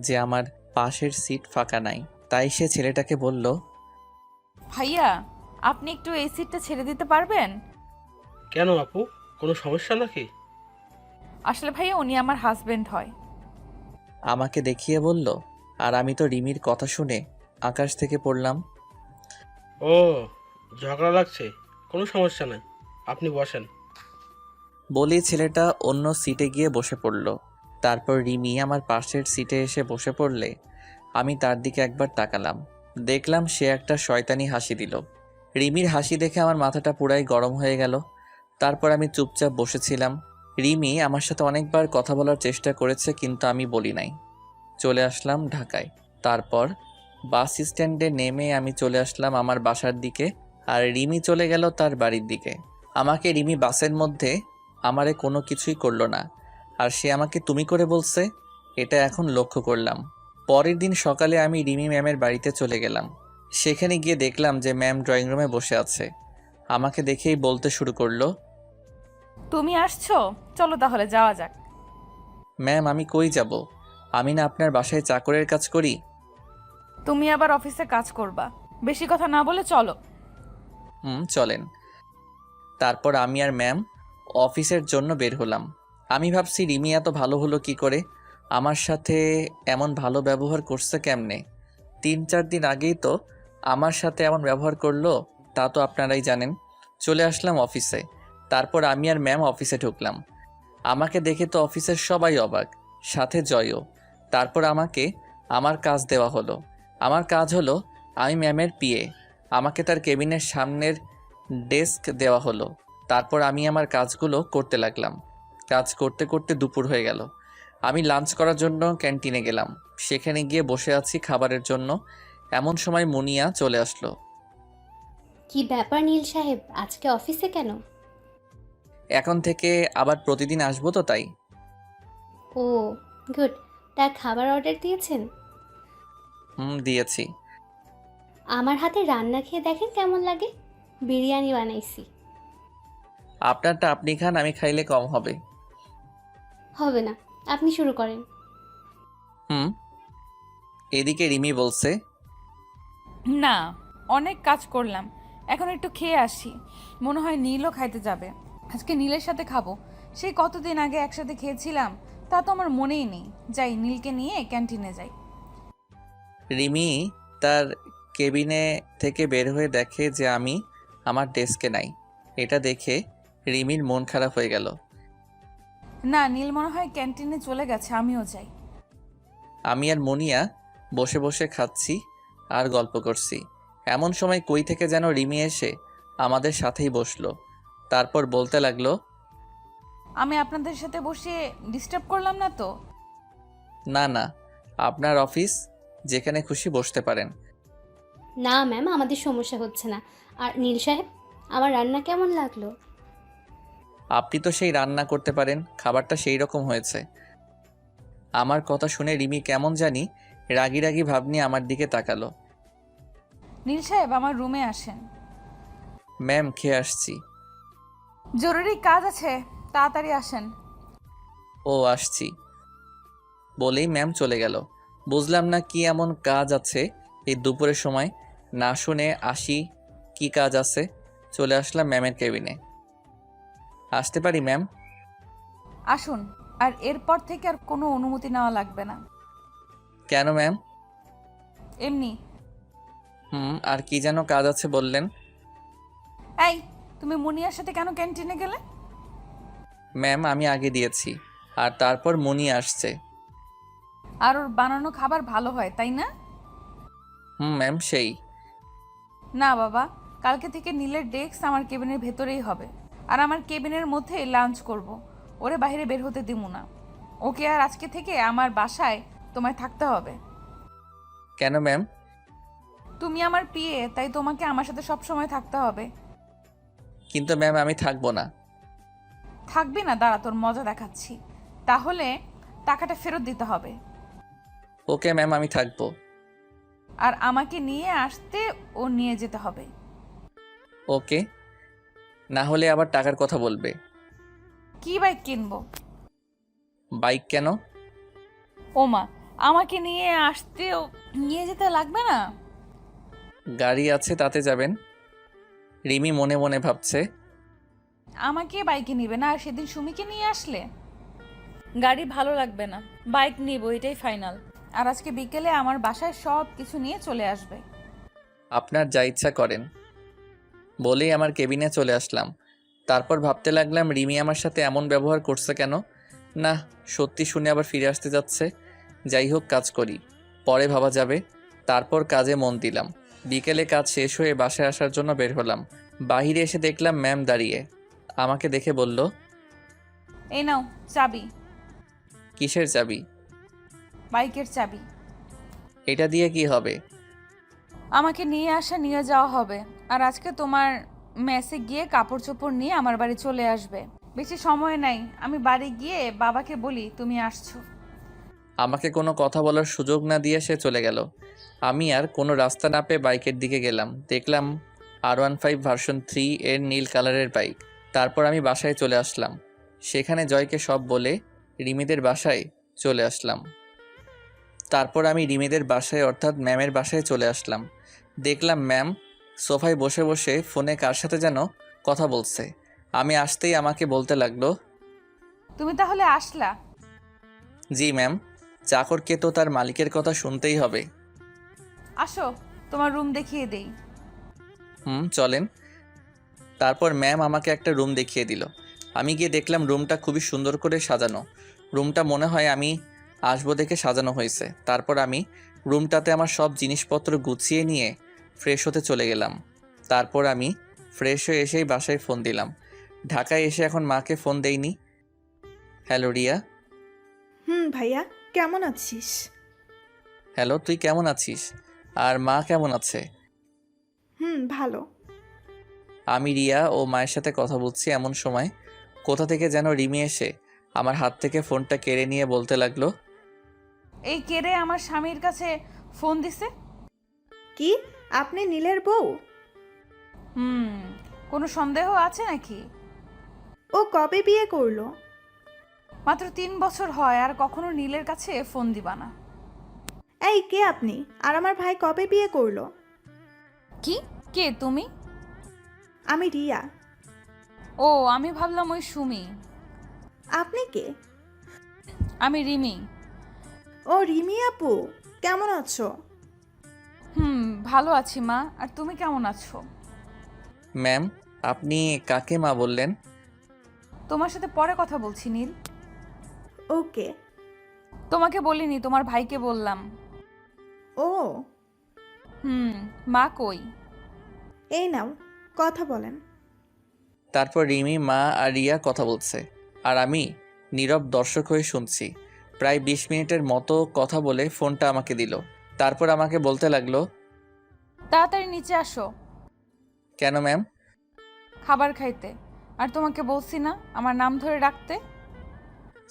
যে আমার পাশের সিট ফাঁকা নাই। তাই সে ছেলেটাকে বলল, ভাইয়া, আপনি একটু এই সিটটা ছেড়ে দিতে পারবেন? কেন আপু, কোনো সমস্যা নাকি? আসলে ভাইয়া উনি আমার হাজবেন্ড হয়। আমাকে দেখিয়ে বলল। আর আমি তো রিমির কথা শুনে আকাশ থেকে পড়লাম। ও, ঝগড়া লাগছে, কোনো সমস্যা নাই, আপনি বসেন। বলেই ছেলেটা অন্য সিটে গিয়ে বসে পড়ল। তারপর রিমি আমার পাশের সিটে এসে বসে পড়লে আমি তার দিকে একবার তাকালাম। দেখলাম সে একটা শয়তানি হাসি দিল। রিমির হাসি দেখে আমার মাথাটা পুরাই গরম হয়ে গেল। তারপর আমি চুপচাপ বসেছিলাম। রিমি আমার সাথে অনেকবার কথা বলার চেষ্টা করেছে, কিন্তু আমি বলি নাই। চলে আসলাম ঢাকায়। তারপর বাস স্ট্যান্ডে নেমে আমি চলে আসলাম আমার বাসার দিকে, আর রিমি চলে গেল তার বাড়ির দিকে। আমাকে রিমি বাসের মধ্যে আমারে কোনো কিছুই করলো না, আর সে আমাকে তুমি করে বলছে, এটা এখন লক্ষ্য করলাম। পরের দিন সকালে আমি রিমি ম্যামের বাড়িতে চলে গেলাম। সেখানে গিয়ে দেখলাম যে ম্যাম ড্রয়িং রুমে বসে আছে। আমাকে দেখেই বলতে শুরু করলো, তুমি আসছো, চলো তাহলে যাওয়া যাক। ম্যাম আমি কই যাব? আমি না আপনার বাসায় চাকরের কাজ করি। তুমি আবার অফিসে কাজ করবা, বেশি কথা না বলে চলো। চলেন। তারপর আমি আর ম্যাম অফিসের জন্য বের হলাম। আমি ভাবছি রিমি এত ভালো হলো কি করে, আমার সাথে এমন ভালো ব্যবহার করছে কেমনে। 3-4 দিন আগেই তো আমার সাথে এমন ব্যবহার করলো, তা তো আপনারাই জানেন। চলে আসলাম অফিসে। তারপর আমি আর ম্যাম অফিসে ঢুকলাম। আমাকে দেখে তো অফিসের সবাই অবাক, সাথে জয়ও। তারপর আমাকে আমার কাজ দেওয়া হলো। আমার কাজ হলো আমি ম্যামের পিএ। আমাকে তার কেবিনের সামনের ডেস্ক দেওয়া হলো। তারপর আমি আমার কাজগুলো করতে লাগলাম। কাজ করতে করতে দুপুর হয়ে গেল। আমি লাঞ্চ করার জন্য ক্যান্টিনে গেলাম। সেখানে গিয়ে বসে আছি খাবারের জন্য, এমন সময় মুনিয়া চলে আসলো। কি ব্যাপার নীল সাহেব, আজকে অফিসে কেন? এখন থেকে আবার প্রতিদিন আসবো তো তাই। ও গুড। তা খাবার অর্ডার দিয়েছেন? দিয়েছি। আমার হাতে রান্না খেয়ে দেখেন কেমন লাগে। বিরিয়ানি বানাইছি। আপনারটা আপনি খান, আমি খাইলে কম হবে। হবে না, আপনি শুরু করেন। এদিকে রিমি বলছে, না, অনেক কাজ করলাম, এখন একটু খেয়ে আসি। মনে হয় নীলও খাইতে যাবে। আজকে নীলের সাথে খাবো। সেই কতদিন আগে একসাথে খেয়েছিলাম, তা তো আমার মনেই নেই। যাই, নীলকে নিয়ে ক্যান্টিনে যাই। রিমি তার কেবিনে থেকে বের হয়ে দেখে যে আমি আমার ডেস্কে নাই। এটা দেখে রিমির মন খারাপ হয়ে গেল। না, নীল মনে হয় ক্যান্টিনে চলে গেছে, আমিও যাই। আমি আর মুনিয়া বসে বসে খাচ্ছি আর গল্প করছি। এমন সময় কই থেকে যেন রিমি এসে আমাদের সাথেই বসলো। তারপর বলতে লাগলো, আমি আপনাদের সাথে বসে ডিস্টার্ব করলাম না তো? না না, আপনার অফিস, যেখানে খুশি বসতে পারেন। না ম্যাম, আমাদের সমস্যা হচ্ছে না। আর নীল সাহেব, আমার রান্না কেমন লাগলো? আপনি তো সেই রান্না করতে পারেন, খাবারটা সেই রকম হয়েছে। আমার কথা শুনে রিমি কেমন জানি রাগি রাগি ভাব নিয়ে আমার দিকে তাকালো। নীল সাহেব, আমার রুমে আসেন। ম্যাম, খেয়ে আসছি। জরুরি কাজ আছে, তাড়াতাড়ি আসেন। ও আসছি বলেই ম্যাম চলে গেল। বুঝলাম না কি এমন কাজ আছে এই দুপুরের সময়। না শুনে আসি কি কাজ আছে। চলে আসলাম ম্যামের কেবিনে। আসতে পারি ম্যাম? আসুন, আর এরপর থেকে আর কোনো অনুমতি নেওয়া লাগবে না। কেন ম্যাম? এমনি। আর কি যেন কাজ আছে বললেন? এই, তুমি মুনিয়ার সাথে কেন ক্যান্টিনে গেলে? ম্যাম, আমি আগে দিয়েছি, আর তারপর মুনি আসছে। আর ওর বানানো খাবার ভালো হয়, তাই না? ম্যাম, সেই। না বাবা, কালকে থেকে নীলের ডেস্ক আমার কেবিনের ভেতরেই হবে। আর আমার কেবিনের মধ্যে লাঞ্চ করব। ওরে বাইরে বের হতে দিব না। ওকে, আর আজকে থেকে আমার বাসায় তোমায় থাকতে হবে। কেন ম্যাম? তুমি আমার পিএ, তাই তোমাকে আমার সাথে সব সময় থাকতে হবে। কিন্তু ম্যাম, আমি থাকবো না। থাকবি না? দাঁড়া, তোর মজা দেখাচ্ছি। তাহলে টাকাটা ফেরত দিতে হবে। ওকে ম্যাম, আমি থাকবো। আর আমাকে নিয়ে আসতে ও নিয়ে যেতে হবে। ওকে, না হলে আবার টাকার কথা বলবে। কি বাইক কিনবো? বাইক কেন? ওমা, আমাকে নিয়ে আসতেও নিয়ে যেতে লাগবে না? গাড়ি আছে, তাতে যাবেন। রিমি মনে মনে ভাবছে, আমাকে বাইকে নিবে না, আর সেদিন সুমিকে নিয়ে আসলে? গাড়ি ভালো লাগবে না, বাইক নিব, এটাই ফাইনাল। আর আজকে বিকেলে আমার বাসায় সব কিছু নিয়ে চলে আসবে। আপনার যা ইচ্ছা করেন বলেই আমার কেবিনে চলে আসলাম। তারপর ভাবতে লাগলাম রিমি আমার সাথে এমন ব্যবহার করছে কেন। না, সত্যি শুনে আবার ফিরে আসতে যাচ্ছে। যাই হোক, কাজ করি, পরে ভাবা যাবে। তারপর কাজে মন দিলাম। বিকেলে কাজ শেষ হয়ে বাসায় আসার জন্য বের হলাম। বাহিরে এসে দেখলাম ম্যাম দাঁড়িয়ে। আমাকে দেখে বলল, এই নাও চাবি। কিসের চাবি? বাইকের চাবি। এটা দিয়ে কি হবে? আমাকে নিয়ে আসা নিয়ে যাওয়া হবে। আর আজকে তোমার মেসে গিয়ে কাপড় চোপড় নিয়ে আমার বাড়ি চলে আসবে। বেশি সময় নাই, আমি বাড়ি গিয়ে বাবাকে বলি তুমি আসছো। আমাকে কোনো কথা বলার সুযোগ না দিয়ে সে চলে গেল। আমি আর কোনো রাস্তা না পেয়ে বাইকের দিকে গেলাম। দেখলাম R15 ভার্সন 3 এর নীল কালারের বাইক। তারপর আমি বাসায় চলে আসলাম। সেখানে জয়কে সব বলে রিমিদের বাসায় চলে আসলাম। তারপর আমি রিমিদের বাসায় অর্থাৎ ম্যামের বাসায় চলে আসলাম। দেখলাম ম্যাম সোফায় বসে বসে ফোনে কার সাথে যেন কথা বলছে। আমি আসতেই আমাকে বলতে লাগলো, তুমি তাহলে আসলা? জি ম্যাম, চাকরকে তো তার মালিকের কথা শুনতেই হবে। আসো, তোমার রুম দেখিয়ে দেই। চলেন। তারপর ম্যাম আমাকে একটা রুম দেখিয়ে দিল। আমি গিয়ে দেখলাম রুমটা খুবই সুন্দর করে সাজানো। রুমটা মনে হয় আমি আসবো দেখে সাজানো হয়েছে। তারপর আমি রুমটাতে আমার সব জিনিসপত্র গুছিয়ে নিয়ে ফ্রেশ হতে চলে গেলাম। তারপর আমি ফ্রেশ হয়ে এসেই বাসায় ফোন দিলাম। ঢাকায় এসে এখন মাকে ফোন দেইনি। হ্যালো রিয়া। ভাইয়া কেমন আছিস? হ্যালো, তুই কেমন আছিস? আর মা কেমন আছে? ভালো। আমি রিয়া ও মায়ের সাথে কথা বলছি এমন সময় কোথা থেকে যেন রিমি এসে আমার হাত থেকে ফোনটা কেড়ে নিয়ে বলতে লাগলো, এই কেড়ে আমার স্বামীর কাছে ফোন দিছে। কি আপনি নীলের বউ? কোনো সন্দেহ আছে নাকি? ও কবে বিয়ে করলো? মাত্র 3 বছর হয়, আর কখনো নীলের কাছে ফোন দিবা না। এই কে আপনি? আর আমার ভাই কবে বিয়ে করলো? কি? কে তুমি? আমি রিয়া। ও, আমি ভাবলাম ওই সুমি। আপনি কে? আমি রিমি। ও রিমি আপু, কেমন আছো? ভালো আছি মা, আর তুমি কেমন আছো? ম্যাম, আপনি কাকে মা বললেন? তোমার সাথে পরে কথা বলছি নীল। ওকে। তোমাকে বলিনি, তোমার ভাইকে বললাম। ও মা কই? এই নাও কথা বলেন। তারপর রিমি, মা আর রিয়া কথা বলছে, আর আমি নীরব দর্শক হয়ে শুনছি। প্রায় 20 মিনিটের মতো কথা বলে ফোনটা আমাকে দিল। তারপর আমাকে বলতে লাগলো, তাড়াতাড়ি নিচে আসো। কেন ম্যাম? খাবার খাইতে। আর তোমাকে বলছি না আমার নাম ধরে ডাকতে?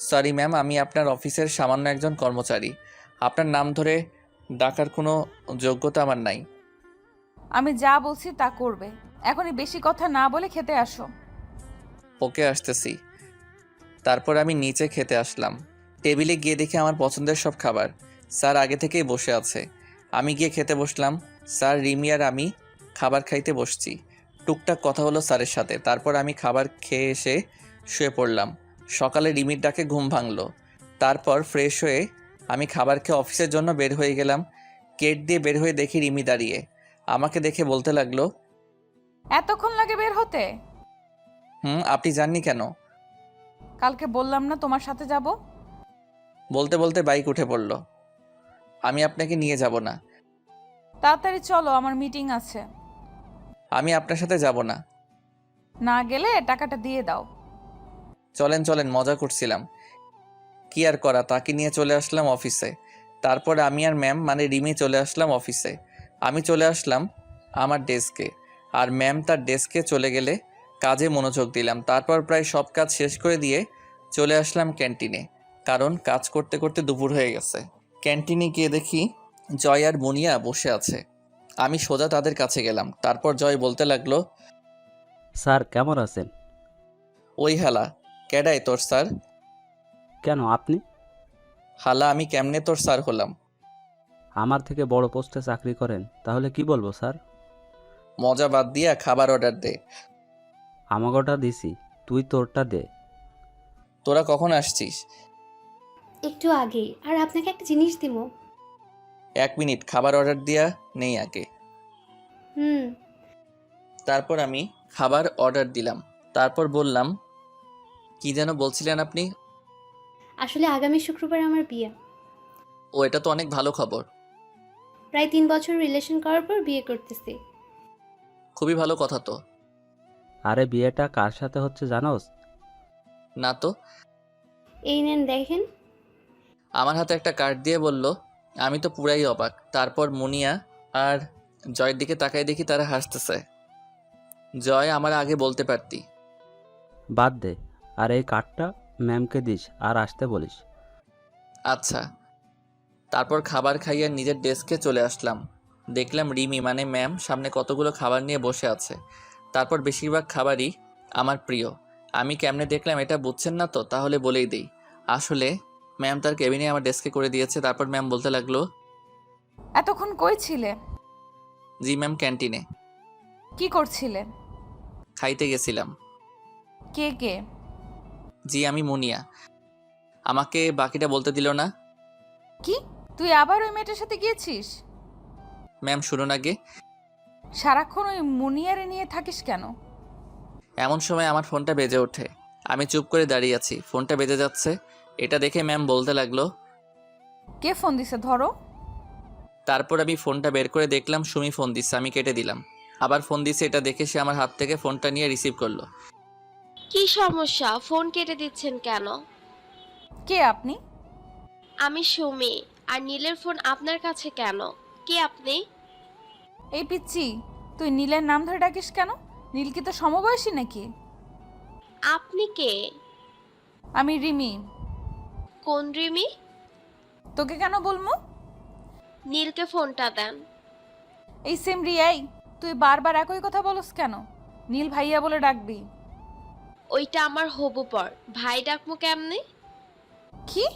সরি ম্যাম, আমি আপনার অফিসের সামান্য একজন কর্মচারী। আপনার নাম ধরে ডাকার কোনো যোগ্যতা আমার নাই। আমি যা বলছি তা করবে। এখনই বেশি কথা না বলে খেতে আসো। ওকে, আসতেছি। তারপর আমি নিচে খেতে আসলাম। টেবিলে গিয়ে দেখি আমার পছন্দের সব খাবার। স্যার আগে থেকেই বসে আছে। আমি গিয়ে খেতে বসলাম। স্যার, রিমি আর আমি খাবার খাইতে বসছি। টুকটাক কথা হলো স্যারের সাথে। তারপর আমি খাবার খেয়ে এসে শুয়ে পড়লাম। সকালে রিমির ডাকে ঘুম ভাঙলো। তারপর ফ্রেশ হয়ে আমি খাবার খেয়ে অফিসের জন্য বের হয়ে গেলাম। গেট দিয়ে বের হয়ে দেখি রিমি দাঁড়িয়ে। আমাকে দেখে বলতে লাগলো, এতক্ষণ লাগে বের হতে? আপনি জাননি কেন? কালকে বললাম না তোমার সাথে যাব? বলতে বলতে বাইক উঠে পড়ল। আমি আপনাকে নিয়ে যাব না। তাড়াতাড়ি চলো, আমার মিটিং আছে। আমি আপনার সাথে যাব না। না গেলে টাকাটা দিয়ে দাও। চলেন চলেন, মজা করছিলাম। কি আর করা, তাকে নিয়ে চলে আসলাম অফিসে। তারপর আমি আর ম্যাম মানে রিমি চলে আসলাম অফিসে। আমি চলে আসলাম আমার ডেস্কে, আর ম্যাম তার ডেস্কে চলে গেলে কাজে মনোযোগ দিলাম। তারপর প্রায় সব কাজ শেষ করে দিয়ে চলে আসলাম ক্যান্টিনে, কারণ কাজ করতে করতে দুপুর হয়ে গেছে। ক্যান্টিনে গিয়ে দেখি জয় আর মুনিয়া বসে আছে। আমি সোজা তাদের কাছে গেলাম। তারপর জয় বলতে লাগলো, স্যার কেমন আছেন? ওই হালা, কেডাই তোর স্যার? কেন আপনি? হালা, আমি কেমনে তোর স্যার হলাম? আমার থেকে বড় পোস্টে চাকরি করেন, তাহলে কি বলবো স্যার? মজা বাদ দিয়া খাবার অর্ডার দে। আমাগোটা দিছি, তুই তোরটা দে। তোরা কখন আসছিস? একটু আগেই। আর আপনাকে একটা জিনিস দিব। 1 মিনিট, খাবার অর্ডার দিয়া নেই আগে। তারপর আমি খাবার অর্ডার দিলাম। তারপর বললাম, কি যেন বলছিলেন আপনি? আসলে আগামী শুক্রবার আমার বিয়ে। ও, এটা তো অনেক ভালো খবর। প্রায় 3 বছর রিলেশন করার পর বিয়ে করতেছি। খুবই ভালো কথা তো। আরে বিয়েটা কার সাথে হচ্ছে জানোস? না তো। এই নেন দেখেন। আমার হাতে একটা কার্ড দিয়ে বলল। আমি তো পুরাই অবাক। তারপর মুনিয়া আর জয়ের দিকে তাকাই দেখি তারা হাসতেছে। জয়, আমার আগে বলতে পারতি। বাদ দে, আর এই কার্ডটা ম্যামকে দিস আর আসতে বলিস। আচ্ছা। তারপর খাবার খাইয়ে নিজের ডেস্কে চলে আসলাম। দেখলাম রিমি মানে ম্যাম সামনে কতগুলো খাবার নিয়ে বসে আছে। তারপর বেশিরভাগ খাবারই আমার প্রিয়। আমি কেমনে দেখলাম এটা বুঝছেন না তো? তাহলে বলেই দিই। আসলে ম্যাম তার কেবিনে আমার ডেস্কে করে দিয়েছে। তারপর ম্যাম বলতে লাগলো, এতক্ষণ কই ছিলে? জি ম্যাম, ক্যান্টিনে। কি করছিলে? খাইতে গেছিলাম। কে কে? জি, আমি মুনিয়া। আমাকে বাকিটা বলতে দিল না। কি, তুই আবার ওই মেয়েটার সাথে গিয়েছিস? ম্যাম শুনুন আগে। সারাক্ষণ ওই মুনিয়ারে নিয়ে থাকিস কেন? এমন সময় আমার ফোনটা বেজে ওঠে। আমি চুপ করে দাঁড়িয়ে আছি। ফোনটা বেজে যাচ্ছে। এটা দেখে ম্যাম বলতে লাগলো, কে ফোন দিছে ধরো। তারপর আমি ফোনটা বের করে দেখলাম সুমি ফোন দিচ্ছে। আমি কেটে দিলাম। আবার ফোন দিচ্ছে। এটা দেখে সে আমার হাত থেকে ফোনটা নিয়ে রিসিভ করলো। কি সমস্যা? ফোন কেটে দিচ্ছেন কেন? কে আপনি? আমি সুমি। আর নীলের ফোন আপনার কাছে কেন? কে আপনি? এই পিচ্ছি, তুই নীলের নাম ধরে ডাকিস কেন? নীল কি তো সমবয়সী নাকি? আপনি কে? আমি রিমি। কোন রিমি? তোকে কেন বলবো? নীলকে ফোনটা দেন। এই সেম রিয়াই, তুই বারবার একই কথা বলস কেন? নীল ভাইয়া বলে ডাকবি। ওইটা আমার হবু পর, ভাই ডাকমু কেমনে? কি?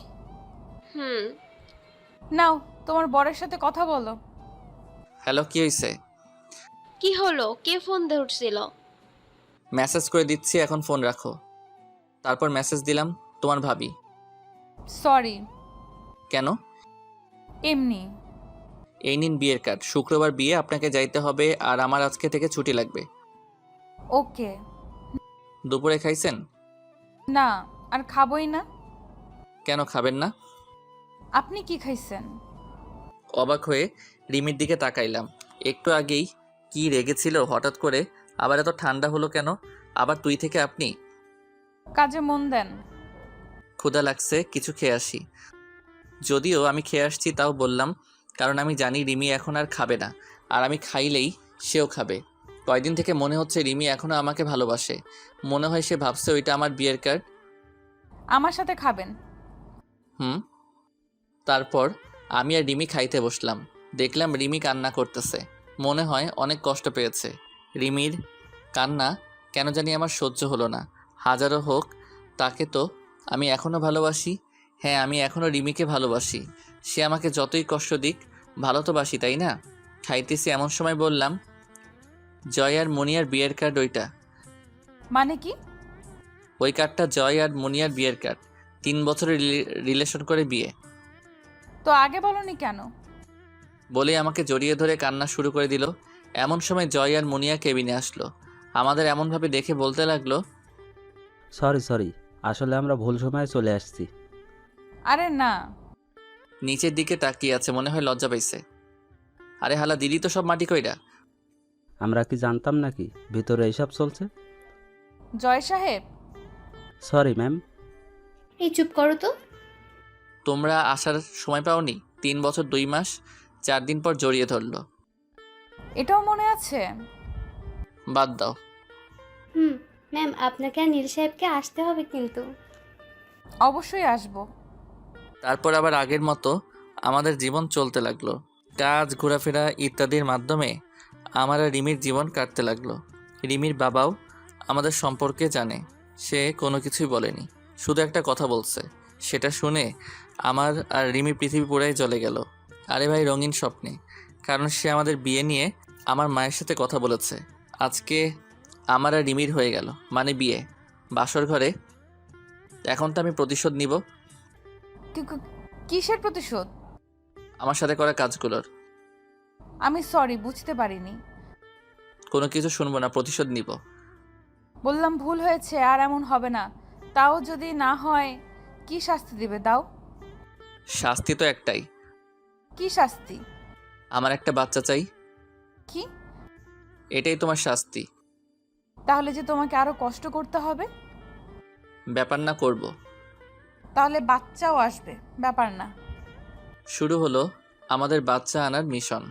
হুম। নাও তোমার বরের সাথে কথা বলো। হ্যালো, কি হয়েছে? কি হলো? কে ফোন ধরছিল? মেসেজ করে দিচ্ছি, এখন ফোন রাখো। তারপর মেসেজ দিলাম, তোমার ভাবি। সরি। কেন? এমনি। এই নিন বিয়ের কার্ড। শুক্রবার বিয়ে, আপনাকে যাইতে হবে আর আমার আজকে থেকে ছুটি লাগবে। ওকে। দুপুরে খাইছেন? না, আর খাবোই না। কেন খাবেন না? আপনি কি খাইছেন? অবাক হয়ে রিমির দিকে তাকাইলাম। একটু আগেই কি রেগেছিল, হঠাৎ করে আবার এত ঠান্ডা হলো কেন? আবার তুই থেকে আপনি? কাজে মন দেন। ক্ষুধা লাগছে, কিছু খেয়ে আসি। যদিও আমি খেয়ে আসছি, তাও বললাম, কারণ আমি জানি রিমি এখন আর খাবে না, আর আমি খাইলেই সেও খাবে। কয়দিন থেকে মনে হচ্ছে রিমি এখনও আমাকে ভালোবাসে। মনে হয় সে ভাবছে ওইটা আমার বিয়ের কার্ড। আমার সাথে খাবেন। হুম। তারপর আমি আর রিমি খাইতে বসলাম। দেখলাম রিমি কান্না করতেছে, মনে হয় অনেক কষ্ট পেয়েছে। রিমির কান্না কেন জানি আমার সহ্য হলো না। হাজারো হোক, তাকে তো আমি এখনও ভালোবাসি। হ্যাঁ, আমি এখনও রিমিকে ভালোবাসি। সে আমাকে যতই কষ্ট দিক, ভালো তো বাসি, তাই না? খাইতেছি এমন সময় বললাম, জয় আর মুনিয়ার বিয়ের কার্ড ওইটা। মানে কি? ওই কার্ডটা জয় আর মুনিয়ার বিয়ের কার্ড। 3 বছরের রিলেশন করে বিয়ে। তো আগে বলনি কেন? বলে আমাকে জড়িয়ে ধরে কান্না শুরু করে দিল। এমন সময় জয় আর মুনিয়া কেবিনে আসলো। আমাদের এমনভাবে দেখে বলতে লাগলো, সরি, আসলে আমরা ভুল সময়ে চলে আসছি। আরে না। নিচের দিকে তাকিয়ে আছে, মনে হয় লজ্জা পাইছে। আরে হালা, দিদি তো সব মাটি কইরা। আমরা কি জানতাম নাকি ভিতরে এইসব চলছে? জয় সাহেব। Sorry ma'am. এই চুপ করো তো। তোমরা আসার সময় পাওনি? 3 বছর 2 মাস 4 দিন পর জড়িয়ে ধরলো। এটাও মনে আছে? বাদ দাও। ম্যাম, আপনাকে আর নীল সাহেবকে আসতে হবে কিন্তু। অবশ্যই আসবো। তারপর আবার আগের মতো আমাদের জীবন চলতে লাগলো। কাজ, ঘোরাফেরা ইত্যাদির মাধ্যমে আমার আর রিমির জীবন কাটতে লাগলো। রিমির বাবাও আমাদের সম্পর্কে জানে। সে কোনো কিছুই বলেনি, শুধু একটা কথা বলছে। সেটা শুনে আমার আর রিমি পৃথিবী পুরাই জ্বলে গেল। আরে ভাই, রঙিন স্বপ্নে। কারণ সে আমাদের বিয়ে নিয়ে আমার মায়ের সাথে কথা বলেছে। আজকে আমার আর রিমির হয়ে গেল, মানে বিয়ে, বাসর ঘরে। এখন তো আমি প্রতিশোধ নিব কিসের প্রতিশোধ? আমার সাথে করা কাজগুলোর। আমি সরি, বুঝতে পারিনি। কোনো কিছু শুনবো না, প্রতিশোধ নিব। বললাম ভুল হয়েছে, আর এমন হবে না। তাও যদি না হয়, কি শাস্তি দিবে দাও? শাস্তি তো একটাই। কি শাস্তি? আমার একটা বাচ্চা চাই। কি? এটাই তোমার শাস্তি। তাহলে যে তোমাকে আরো কষ্ট করতে হবে? ব্যাপার না, করব। তাহলে বাচ্চাও আসবে, ব্যাপার না। শুরু হলো আমাদের বাচ্চা আনার মিশন।